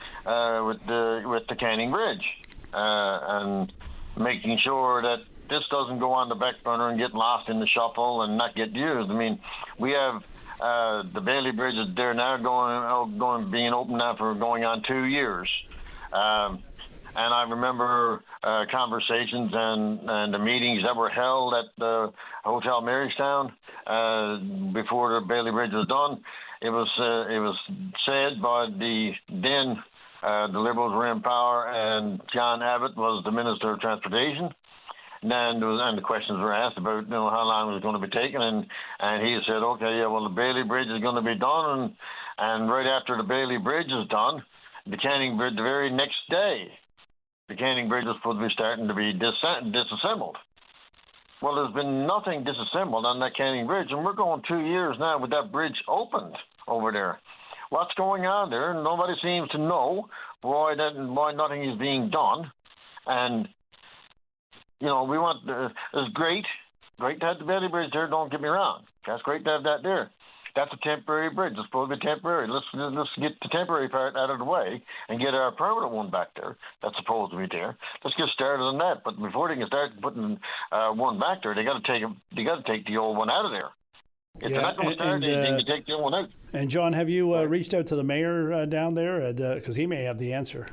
with the Canning Bridge, and making sure that this doesn't go on the back burner and get lost in the shuffle and not get used. I mean, we have the Bailey Bridge is there now being open now for going on 2 years. And I remember conversations and the meetings that were held at the Hotel Marystown before the Bailey Bridge was done. It was said by the Liberals were in power, and John Abbott was the Minister of Transportation. And the questions were asked about how long it was going to be taken, and he said, okay, yeah, well, the Bailey Bridge is going to be done, and right after the Bailey Bridge is done, the Canning Bridge, the very next day, the Canning Bridge was supposed to be starting to be disassembled. Well, there's been nothing disassembled on that Canning Bridge, and we're going 2 years now with that bridge opened over there. What's going on there? Nobody seems to know why nothing is being done, and we want. It's great to have the Bailey Bridge there. Don't get me wrong. That's great to have that there. That's a temporary bridge. It's supposed to be temporary. Let's get the temporary part out of the way and get our permanent one back there. That's supposed to be there. Let's get started on that. But before they can start putting one back there, they got to take the old one out of there. If they're not going to start anything, they take the old one out. And John, have you reached out to the mayor down there? Because he may have the answer.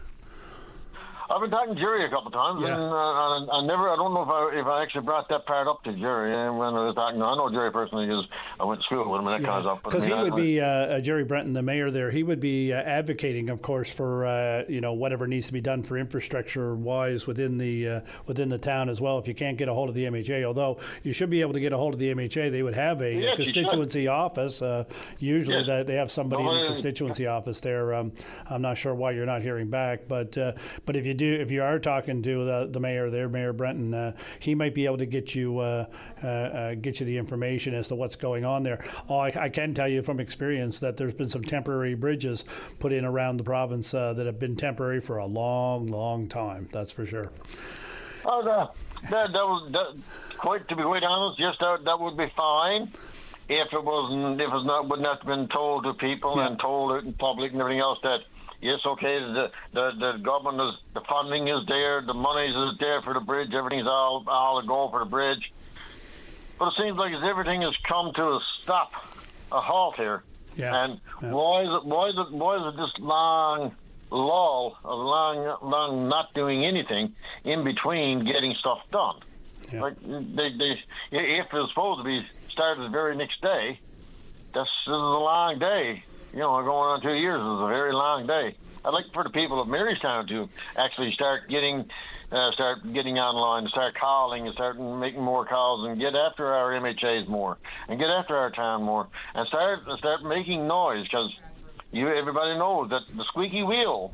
I've been talking to Jerry a couple of times, and I don't know if I actually brought that part up to Jerry when I was talking. I know Jerry personally because I went to school with him, and that kind of stuff. Because he would be Jerry Brenton, the mayor there. He would be advocating, of course, for whatever needs to be done for infrastructure-wise within the town as well. If you can't get a hold of the MHA, although you should be able to get a hold of the MHA, they would have a constituency office. Usually, they have somebody in the constituency office there. I'm not sure why you're not hearing back, but if you are talking to the mayor there, Mayor Brenton, he might be able to get you the information as to what's going on there. I can tell you from experience that there's been some temporary bridges put in around the province that have been temporary for a long, long time. That's for sure. Oh, that to be quite honest, yes, that would be fine if it wouldn't have been told to people and told it in public and everything else that. Yes, okay, the government the funding is there, the money is there for the bridge, everything's all a go for the bridge. But it seems like everything has come to a halt here. Yeah. And why is it this long lull, a long not doing anything in between getting stuff done? Yeah. Like if it's supposed to be started the very next day, this is a long day. Going on 2 years is a very long day. I'd like for the people of Marystown to actually start getting online, start calling, and start making more calls, and get after our MHAs more, and get after our town more, and start making noise, because everybody knows that the squeaky wheels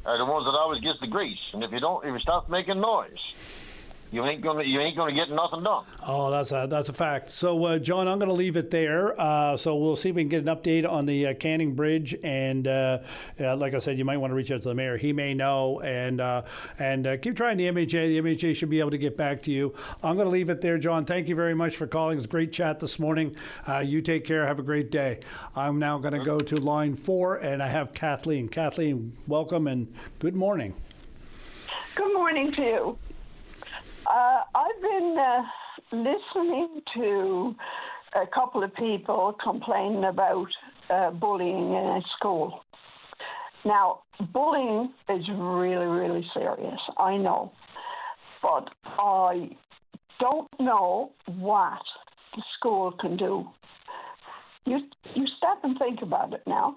are the ones that always get the grease, and if you stop making noise, you ain't gonna get nothing done. Oh, that's a fact. So, John, I'm going to leave it there. So we'll see if we can get an update on the Canning Bridge, and like I said, you might want to reach out to the mayor. He may know, and keep trying the MHA. The MHA should be able to get back to you. I'm going to leave it there, John. Thank you very much for calling. It was a great chat this morning. You take care. Have a great day. I'm now going to go to line 4, and I have Kathleen. Kathleen, welcome and good morning. Good morning to you. I've been listening to a couple of people complaining about bullying in a school. Now, bullying is really, really serious, I know. But I don't know what the school can do. You stop and think about it now.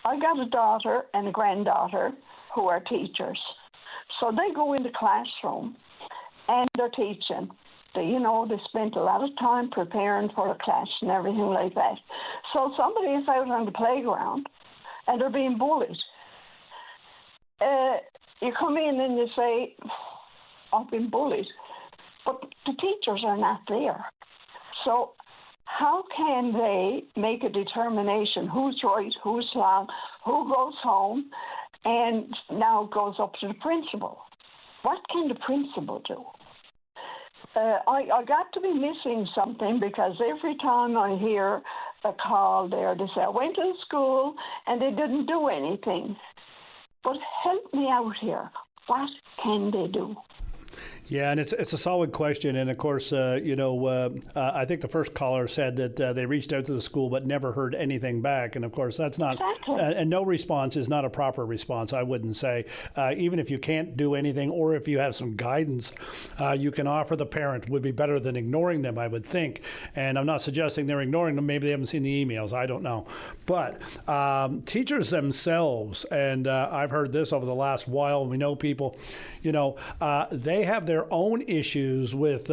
I got a daughter and a granddaughter who are teachers. So they go in the classroom and they're teaching. They spent a lot of time preparing for a class and everything like that. So somebody is out on the playground and they're being bullied. You come in and you say, I've been bullied. But the teachers are not there. So how can they make a determination who's right, who's wrong, who goes home, and now goes up to the principal? What can the principal do? I got to be missing something, because every time I hear a call there, they say, I went to the school and they didn't do anything. But help me out here. What can they do? Yeah, and it's a solid question. And of course, I think the first caller said that they reached out to the school but never heard anything back. And of course, that's not, and no response is not a proper response, I wouldn't say. Even if you can't do anything, or if you have some guidance, you can offer the parent, would be better than ignoring them, I would think. And I'm not suggesting they're ignoring them. Maybe they haven't seen the emails. I don't know. But teachers themselves, and I've heard this over the last while, and we know people, they have their own issues with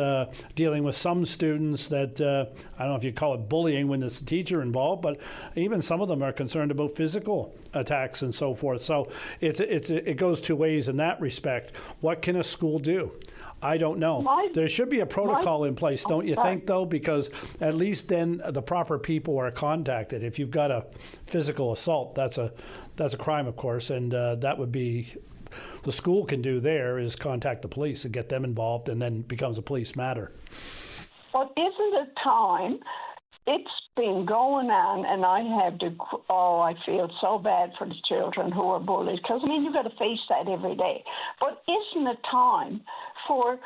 dealing with some students that, I don't know if you call it bullying when it's a teacher involved, but even some of them are concerned about physical attacks and so forth. So it goes two ways in that respect. What can a school do? I don't know. There should be a protocol in place, don't you think, though? Because at least then the proper people are contacted. If you've got a physical assault, that's a crime, of course, and that would be, the school can do there is contact the police and get them involved, and then becomes a police matter. But isn't it time? It's been going on, and I feel so bad for the children who are bullied, because, you've got to face that every day. But isn't it time for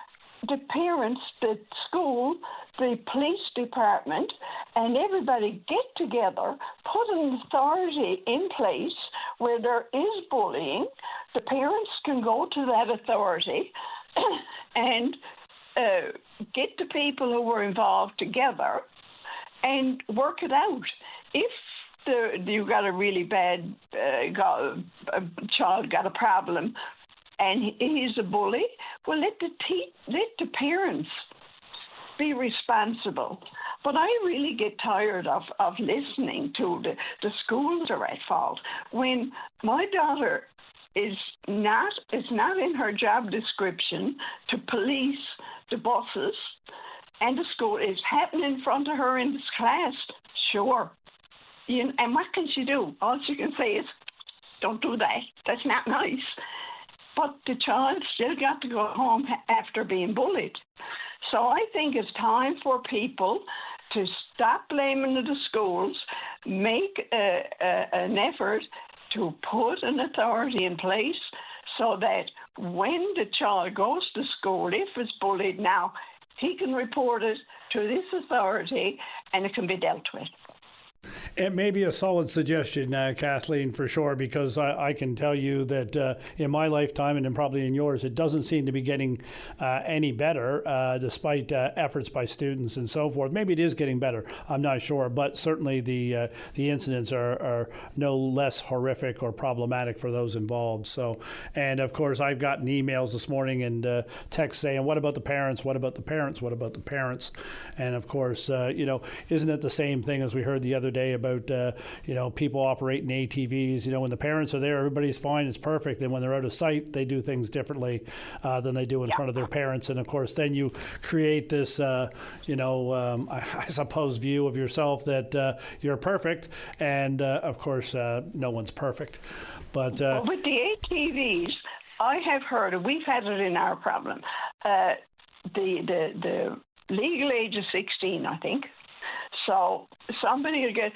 the parents, the school, the police department, and everybody get together, put an authority in place where there is bullying? The parents can go to that authority and get the people who were involved together and work it out. If you got a really bad a child got a problem and he's a bully, well, let the parents be responsible. But I really get tired of listening to the schools are at fault. When my daughter it's not in her job description to police the buses, and the school is happening in front of her in this class, sure. And what can she do? All she can say is, don't do that. That's not nice. But the child still got to go home after being bullied. So I think it's time for people to stop blaming the schools, make an effort to put an authority in place so that when the child goes to school, if it's bullied now, he can report it to this authority and it can be dealt with. It may be a solid suggestion, Kathleen, for sure, because I can tell you that in my lifetime, and probably in yours, it doesn't seem to be getting any better, despite efforts by students and so forth. Maybe it is getting better. I'm not sure, but certainly the incidents are no less horrific or problematic for those involved. So, and of course, I've gotten emails this morning and texts saying, "What about the parents? What about the parents? What about the parents?" And of course, isn't it the same thing as we heard the other day about people operating ATVs? When the parents are there, everybody's fine, it's perfect, and when they're out of sight, they do things differently than they do in front of their parents. And of course, then you create this I suppose view of yourself that you're perfect, and of course no one's perfect. But with the ATVs, I have heard, and we've had it in our problem, the legal age is 16, I think. So somebody will get,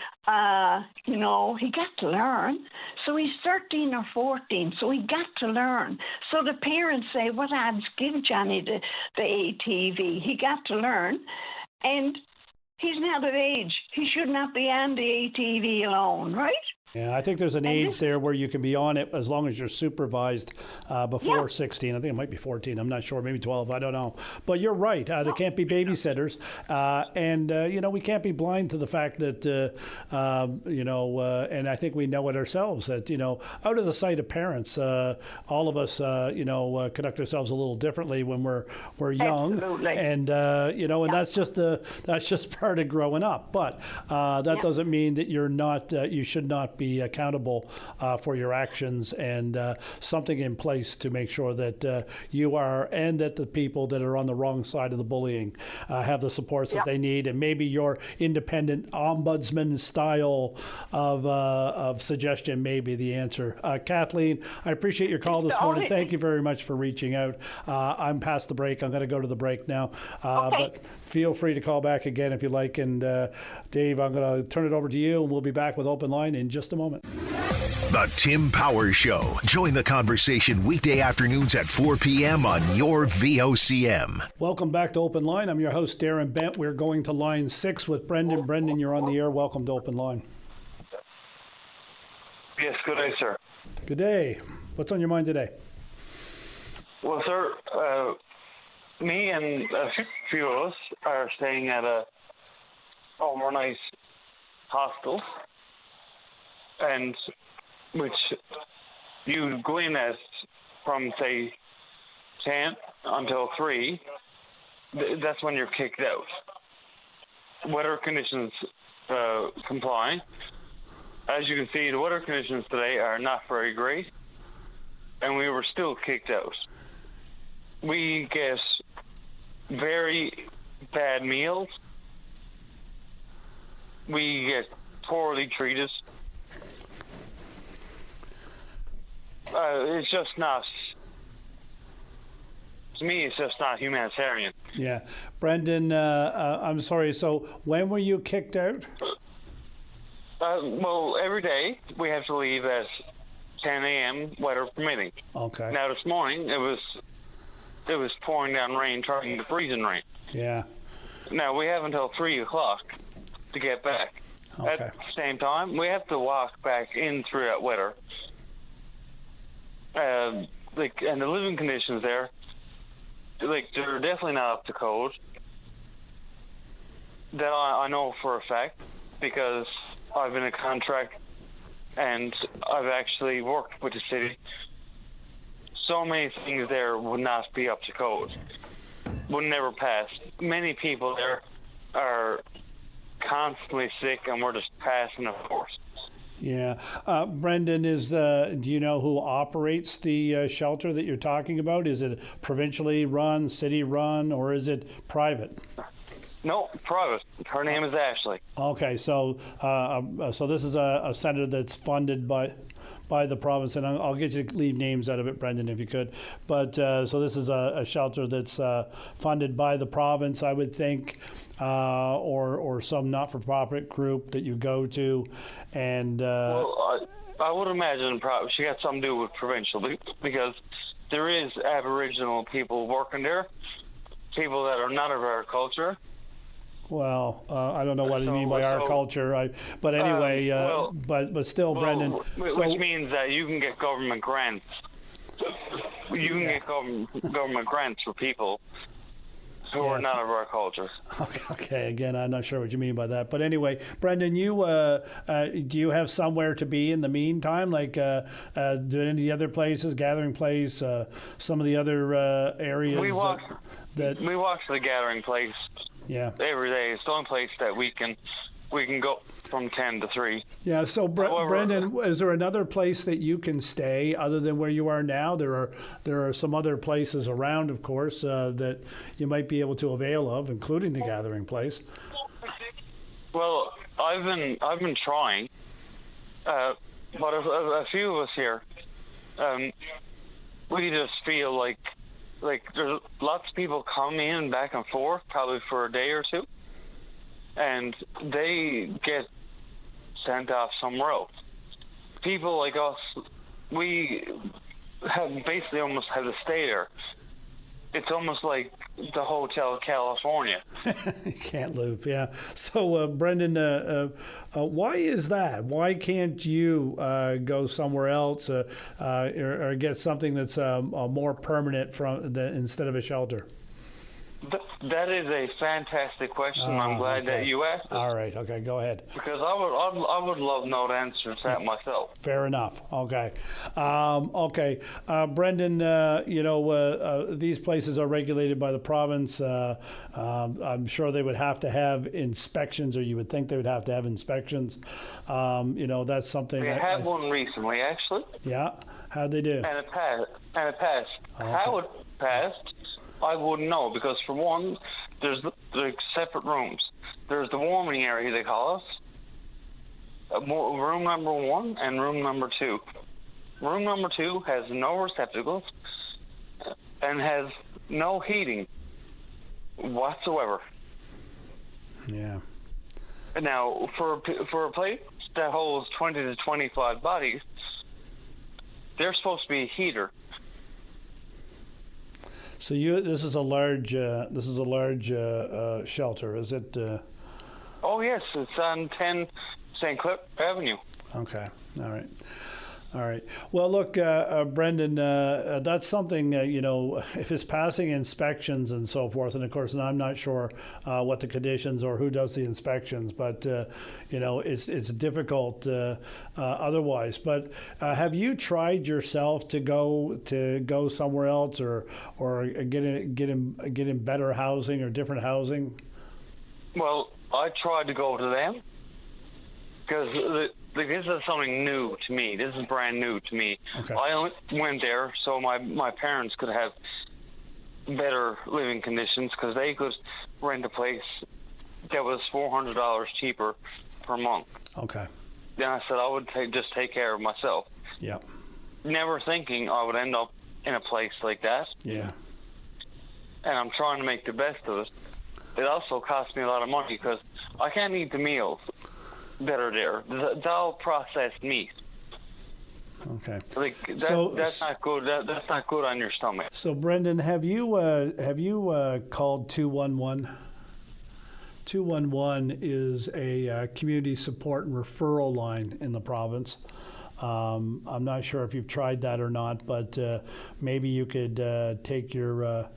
he got to learn. So he's 13 or 14, so he got to learn. So the parents say, what odds, give Johnny the ATV. He got to learn. And he's not of age. He should not be on the ATV alone, right? Yeah, I think there's an age there where you can be on it as long as you're supervised before 16. I think it might be 14. I'm not sure. Maybe 12. I don't know. But you're right. There can't be babysitters. We can't be blind to the fact that, and I think we know it ourselves, that, out of the sight of parents, all of us, conduct ourselves a little differently when we're young. Absolutely. And, and that's just part of growing up. But that doesn't mean that you're not, you should not be accountable for your actions, and something in place to make sure that you are, and that the people that are on the wrong side of the bullying have the supports that they need, and maybe your independent ombudsman style of suggestion may be the answer. Kathleen, I appreciate your call this morning. Thank you very much for reaching out. I'm past the break. I'm going to go to the break now, but feel free to call back again if you like. And Dave, I'm going to turn it over to you, and we'll be back with Open Line in just a moment. The Tim Powers Show. Join the conversation weekday afternoons at 4 p.m. on your VOCM. Welcome back to Open Line. I'm your host, Darren Bent. We're going to line 6 with Brendan. Brendan, you're on the air. Welcome to Open Line. Yes, good day, sir. Good day. What's on your mind today? Well, sir, me and a few of us are staying at a overnight hostel, and which you go in as from, say, 10 until 3, that's when you're kicked out. Weather conditions comply. As you can see, the weather conditions today are not very great, and we were still kicked out. We get very bad meals. We get poorly treated. It's just not, to me, it's just not humanitarian. Yeah. Brendan, I'm sorry, so when were you kicked out? Well, every day we have to leave at 10 a.m., weather permitting. Okay. Now, this morning, it was pouring down rain, turning to freezing rain. Yeah. Now, we have until 3 o'clock to get back. Okay. At the same time, we have to walk back in through that weather. And the living conditions there, they're definitely not up to code. That I know for a fact, because I've been in contract and I've actually worked with the city. So many things there would not be up to code, would never pass. Many people there are constantly sick, and we're just passing the course. Yeah. Brendan, do you know who operates the shelter that you're talking about? Is it provincially run, city run, or is it private? No, private. Her name is Ashley. Okay, so this is a center that's funded by the province, and I'll get you to leave names out of it, Brendan, if you could. But so this is a shelter that's funded by the province, I would think, or some not-for-profit group that you go to, and. Well, I would imagine she got something to do with provincial, because there is Aboriginal people working there, people that are not of our culture. Well, I don't know what you mean by our culture, but anyway, but still, Brendan. Which means that you can get government grants. You can get government grants for people who are not of our culture. Okay, again, I'm not sure what you mean by that, but anyway, Brendan, you do you have somewhere to be in the meantime? Like, do any of the other places, Gathering Place, some of the other areas? We walk to the Gathering Place. Yeah. Every day. It's the only place that we can go from 10 to 3. Yeah. So, Brendan, is there another place that you can stay other than where you are now? There are some other places around, of course, that you might be able to avail of, including the Gathering Place. Well, I've been trying, but a few of us here, we just feel like there's lots of people come in back and forth, probably for a day or two, and they get sent off somewhere else. People like us, we have basically almost had to stay there it's almost like the Hotel California. You can't live, yeah. So, Brendan, why is that? Why can't you go somewhere else or get something that's more permanent instead of a shelter? That is a fantastic question. I'm glad that you asked it. All right. Okay. Go ahead. Because I would love to know the answer to that myself. Fair enough. Okay. Brendan, these places are regulated by the province. I'm sure they would have to have inspections, or you would think they would have to have inspections. That's something. They had one recently, actually. Yeah. How'd they do? And it passed. Okay. How it passed, I wouldn't know, because for one, there's the separate rooms. There's the warming area, they call us. Room number 1 and room number 2. Room number 2 has no receptacles and has no heating whatsoever. Yeah. Now, for a place that holds 20 to 25 bodies, there's supposed to be a heater. So this is a large shelter, is it? Oh yes, it's on 10 St. Clair Avenue. Okay, all right. Well, look, Brendan, that's something, if it's passing inspections and so forth, and of course, I'm not sure what the conditions or who does the inspections, but, it's difficult otherwise. But have you tried yourself to go somewhere else or get in better housing or different housing? Well, I tried to go to them because this is something new to me. This is brand new to me. Okay. I only went there so my parents could have better living conditions, because they could rent a place that was $400 cheaper per month. Okay. Then I said I would just take care of myself. Yeah. Never thinking I would end up in a place like that. Yeah. And I'm trying to make the best of it. It also costs me a lot of money because I can't eat the meals that are there. It's all processed meat. Okay. That's not good. That's not good on your stomach. So, Brendan, have you called 211? 211 is a community support and referral line in the province. I'm not sure if you've tried that or not, but maybe you could take your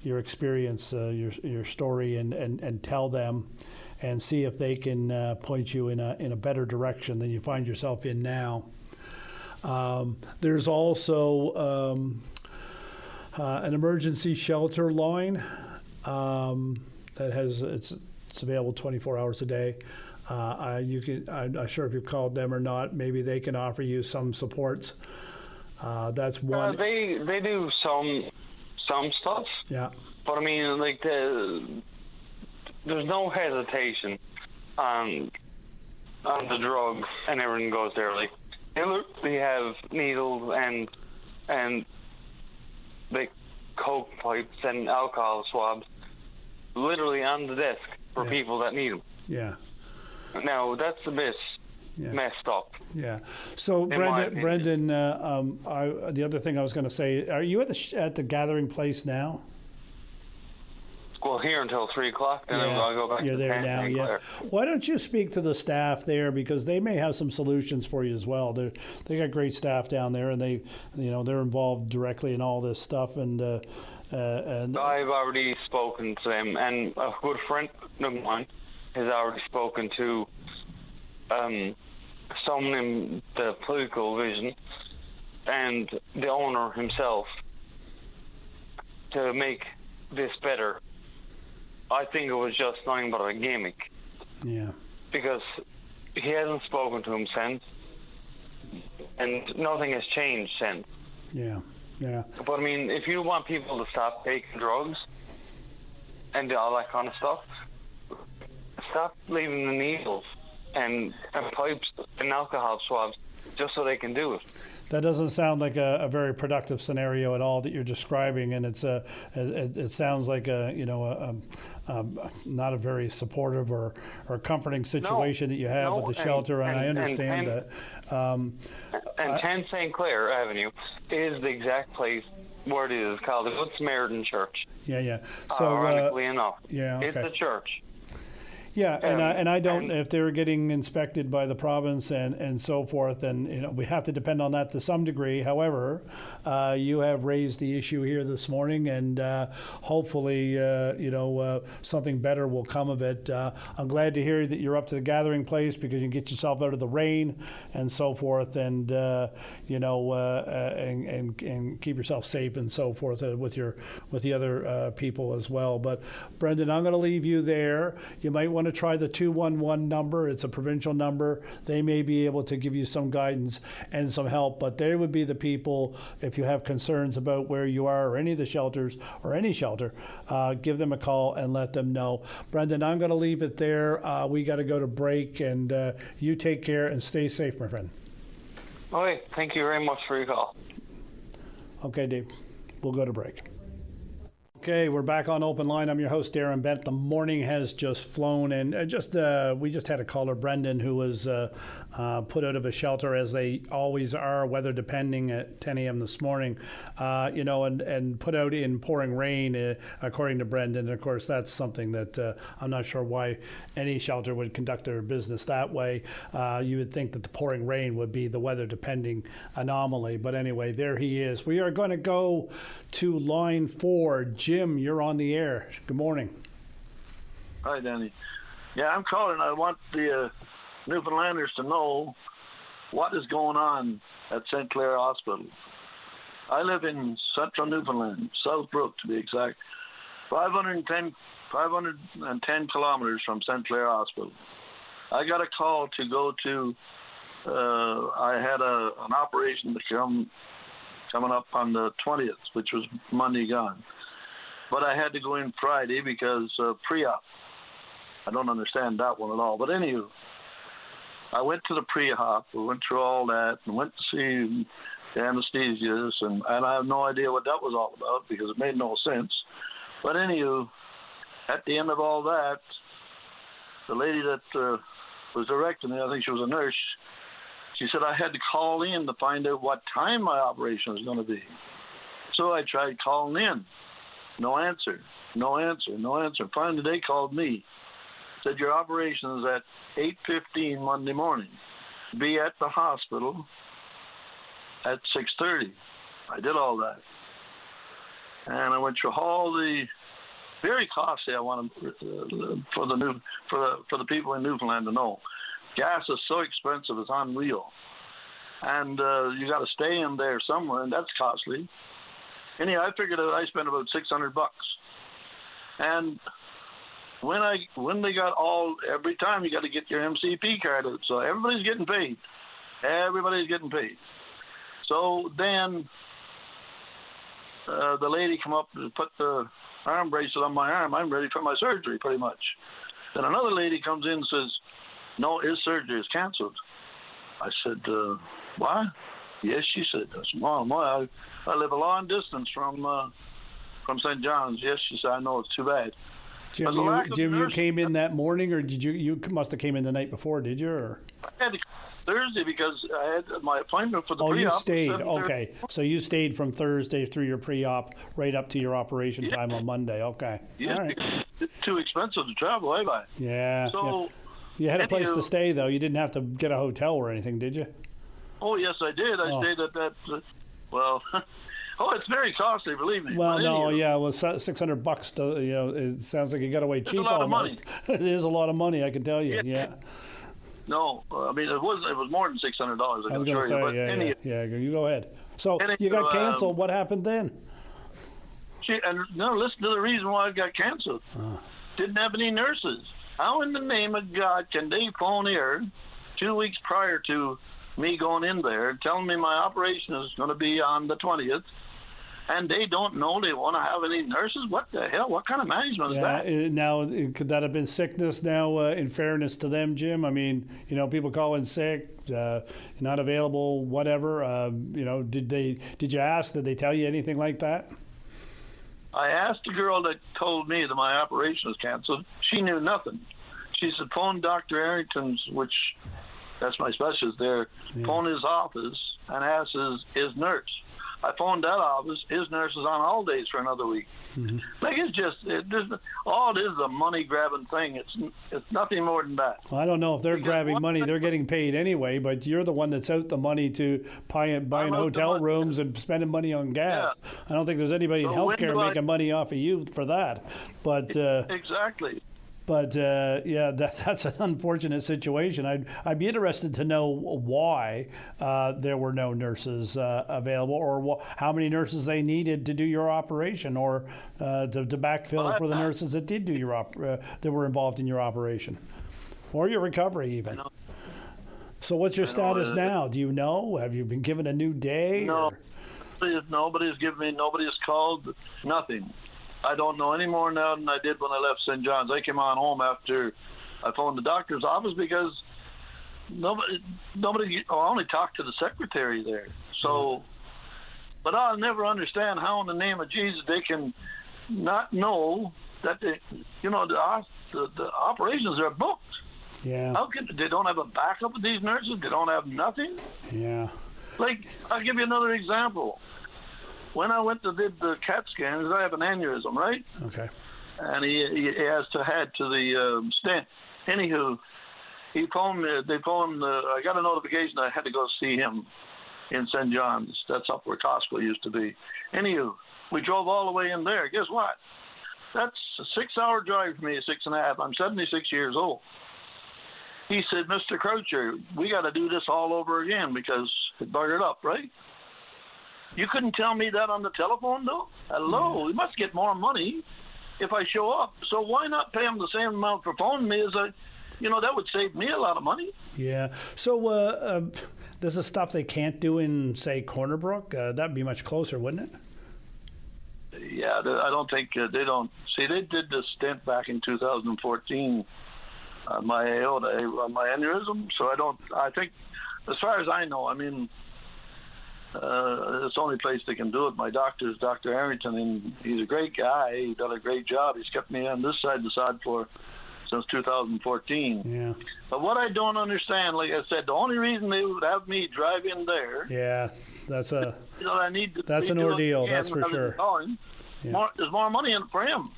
experience, your story, and tell them, and see if they can point you in a better direction than you find yourself in now. There's also an emergency shelter line that has it's available 24 hours a day. I'm not sure if you've called them or not. Maybe they can offer you some supports. That's one. They do some stuff. Yeah. But I mean, there's no hesitation on the drug, and everything goes there. Like, they have needles and like coke pipes and alcohol swabs literally on the desk for people that need them. Yeah. Now that's a bit messed up. Yeah. So Brendan, the other thing I was going to say, are you at the gathering place now? Well, here until 3 o'clock, then I'll go back. You're to there now, yeah. Why don't you speak to the staff there, because they may have some solutions for you as well. They got great staff down there, and they're involved directly in all this stuff. And I've already spoken to them, and a good friend of mine has already spoken to someone in the political division and the owner himself to make this better. I think it was just nothing but a gimmick. Yeah. Because he hasn't spoken to him since, and nothing has changed since. Yeah. Yeah. But I mean, if you want people to stop taking drugs and all that kind of stuff, stop leaving the needles and pipes and alcohol swabs just so they can do it. That doesn't sound like a very productive scenario at all that you're describing, and it sounds like not a very supportive or comforting situation that you have with the shelter, and I understand that. And 10 St. Clair Avenue is the exact place where it is called the Good Samaritan Church. Yeah. So, ironically enough, yeah, okay. It's a church. Yeah, and I don't. If they're getting inspected by the province and so forth, then we have to depend on that to some degree. However, you have raised the issue here this morning, and hopefully, something better will come of it. I'm glad to hear that you're up to the gathering place because you can get yourself out of the rain and so forth, and and keep yourself safe and so forth with the other people as well. But Brendan, I'm going to leave you there. You might want to try the 211 number. It's a provincial number. They may be able to give you some guidance and some help, but they would be the people, if you have concerns about where you are or any of the shelters or any shelter, give them a call and let them know. Brendan, I'm going to leave it there. We got to go to break, and you take care and stay safe, my friend. Okay, thank you very much for your call. Okay, Dave, we'll go to break. Okay, we're back on Open Line. I'm your host, Darren Bent. The morning has just flown, and we just had a caller, Brendan, who was put out of a shelter, as they always are, weather depending, at 10 a.m. this morning, and put out in pouring rain, according to Brendan. And of course, that's something that I'm not sure why any shelter would conduct their business that way. You would think that the pouring rain would be the weather depending anomaly. But anyway, there he is. We are going to go to line 4. Jim, you're on the air. Good morning. Hi, Danny. Yeah, I'm calling. I want the Newfoundlanders to know what is going on at St. Clair Hospital. I live in central Newfoundland, South Brook to be exact, 510 kilometers from St. Clair Hospital. I got a call to go to, I had an operation coming up on the 20th, which was Monday gone. But I had to go in Friday because pre-op. I don't understand that one at all. But anywho, I went to the pre-op. We went through all that and went to see the anesthesiast. And I have no idea what that was all about because it made no sense. But anywho, at the end of all that, the lady that was directing me, I think she was a nurse, she said I had to call in to find out what time my operation was going to be. So I tried calling in. No answer. Finally, they called me. Said, your operation is at 8:15 Monday morning. Be at the hospital at 6:30. I did all that. And I went through all the very costly, I want for the people in Newfoundland to know. Gas is so expensive, it's unreal. And you got to stay in there somewhere, and that's costly. Anyhow, I figured out I spent about $600. And when they got every time you got to get your MCP card out, so everybody's getting paid. So then the lady come up and put the arm bracelet on my arm. I'm ready for my surgery, pretty much. Then another lady comes in and says, no, his surgery is canceled. I said, what? Yes, she said. I said, Mom, I live a long distance from St. John's. Yes, she said, I know, it's too bad. Jim, you came in that morning, or did you must have came in the night before, did you? Or? I had to come Thursday because I had my appointment for the pre-op. Oh, you stayed. Okay. So you stayed from Thursday through your pre-op right up to your operation time on Monday. Okay. Yeah, all right. It's too expensive to travel, ain't I? Yeah. So, yeah. You had a place to stay, though. You didn't have to get a hotel or anything, did you? Oh, yes, I did. I stayed at that, it's very costly, believe me. Well, no, yeah, well, $600, it sounds like you got away cheap almost. It is a lot of money, I can tell you, yeah. No, I mean, it was more than $600. I was going to say, yeah, you go ahead. So you got canceled. What happened then? Listen to the reason why it got canceled. Didn't have any nurses. How in the name of God can they phone here 2 weeks prior to me going in there telling me my operation is going to be on the 20th, and they don't know they want to have any nurses? What the hell? What kind of management is that? Now, could that have been sickness now, in fairness to them, Jim? I mean, people call in sick, not available, whatever. Did you ask? Did they tell you anything like that? I asked the girl that told me that my operation was canceled. She knew nothing. She said, phone Dr. Arrington's, which that's my specialist there, phone his office and ask his nurse. I phoned that office. His nurse is on holidays for another week. Mm-hmm. Like all it is a money grabbing thing. It's nothing more than that. Well, I don't know if they're grabbing money. They're getting paid anyway, but you're the one that's out the money to buying hotel rooms and spending money on gas. Yeah. I don't think there's anybody in healthcare making money off of you for that. But exactly. But yeah, that's an unfortunate situation. I'd be interested to know why there were no nurses available, or how many nurses they needed to do your operation, or to backfill for the nurses that did do your that were involved in your operation, or your recovery even. So what's your status now? Do you know? Have you been given a new day? No, nobody's given me. Nobody's called. Nothing. I don't know any more now than I did when I left St. John's. I came on home after I phoned the doctor's office because nobody. I only talked to the secretary there. So, but I'll never understand how, in the name of Jesus, they can not know that the operations are booked. Yeah. How can they don't have a backup of these nurses? They don't have nothing. Yeah. Like, I'll give you another example. When I went to did the CAT scan, I have an aneurysm, right? Okay. And he has to head to the stent. Anywho, he phoned me. They phoned. I got a notification I had to go see him in St. John's. That's up where Costco used to be. Anywho, we drove all the way in there. Guess what? That's a 6-hour drive for me, 6.5. I'm 76 years old. He said, Mr. Croucher, we got to do this all over again because it buggered up, right? You couldn't tell me that on the telephone, though? Hello, we must get more money if I show up. So why not pay them the same amount for phoning me as that would save me a lot of money. Yeah. So this is stuff they can't do in, say, Corner Brook? That'd be much closer, wouldn't it? Yeah, I don't think they don't. See, they did the stent back in 2014 on my aorta, on my aneurysm. So I think, as far as I know, I mean, it's the only place they can do it. My doctor is Dr. Harrington, and he's a great guy. He done a great job. He's kept me on this side of the sod since 2014. Yeah. But what I don't understand, like I said, the only reason they would have me drive in there. Yeah, that's a. I need to. That's an ordeal. That's for sure. Yeah. There's more money in it for him.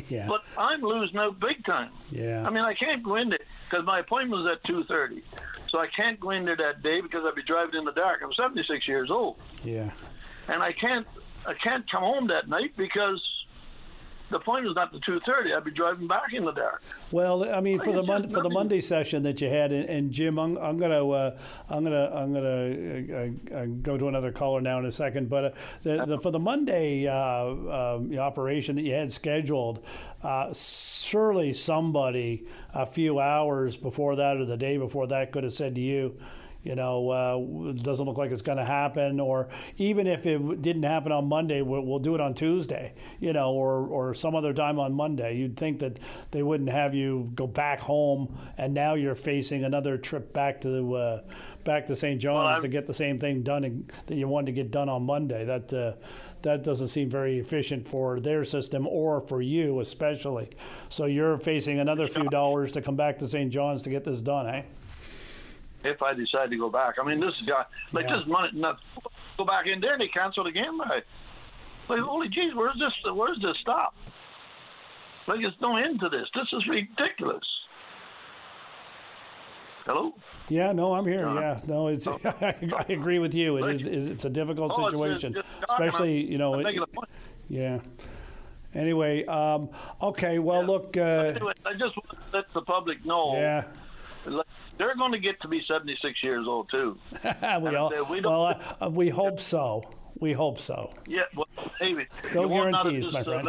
Yeah. But I'm losing out big time. Yeah. I mean, I can't go in there because my appointment was at 2:30. So I can't go in there that day because I'd be driving in the dark. I'm 76 years old. Yeah. And I can't come home that night because the appointment's not to 2:30. I'd be driving back in the dark. Well, I mean, for the Monday session that you had, and Jim, I'm gonna go to another caller now in a second. But for the Monday operation that you had scheduled, surely somebody a few hours before that or the day before that could have said to you, it doesn't look like it's going to happen, or even if it didn't happen on Monday, we'll do it on Tuesday, or some other time on Monday. You'd think that they wouldn't have you go back home, and now you're facing another trip back to St. John's to get the same thing done that you wanted to get done on Monday. That doesn't seem very efficient for their system or for you especially. So you're facing another few dollars to come back to St. John's to get this done, eh? If I decide to go back. I mean, this guy, this money, not go back in there and they cancel again. Like, holy jeez, where's this stop? Like, there's no end to this. This is ridiculous. Hello? Yeah, no, I'm here. Yeah, no, it's. I agree with you. It's a difficult situation, especially Yeah. Anyway, okay. Well, look. Anyway, I just want to let the public know. Yeah. They're going to get to be 76 years old too. We hope so. We hope so. Yeah, well, maybe. No guarantees, my friend.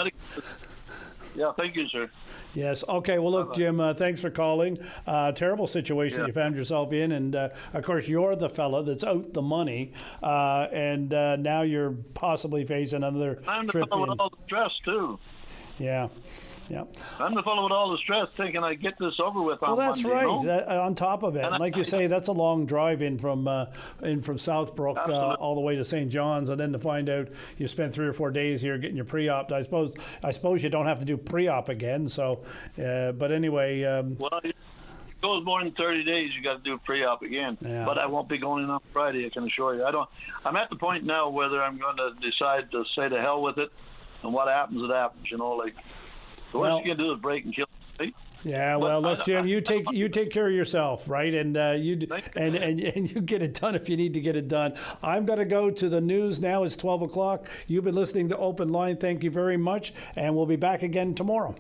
Yeah, thank you, sir. Yes. Okay. Well, look, Jim, thanks for calling. Terrible situation you found yourself in. And, of course, you're the fella that's out the money. And now you're possibly facing another I'm the trip fellow in. with all the stress, too. Yeah. Yeah. I'm the fellow with all the stress thinking I get this over with on Well, that's Monday, right. On top of it, and like you say, that's a long drive in from Southbrook all the way to St. John's, and then to find out you spent 3 or 4 days here getting your pre-op. I suppose you don't have to do pre-op again. So, but anyway. goes more than 30 days, you got to do pre-op again. Yeah. But I won't be going in on Friday, I can assure you. I'm at the point now whether I'm going to decide to say to hell with it, and what happens, it happens. Like the worst you can do is break and kill. Right? Yeah, well, look, Jim, you take care of yourself, right? And you get it done if you need to get it done. I'm going to go to the news now. It's 12 o'clock. You've been listening to Open Line. Thank you very much, and we'll be back again tomorrow.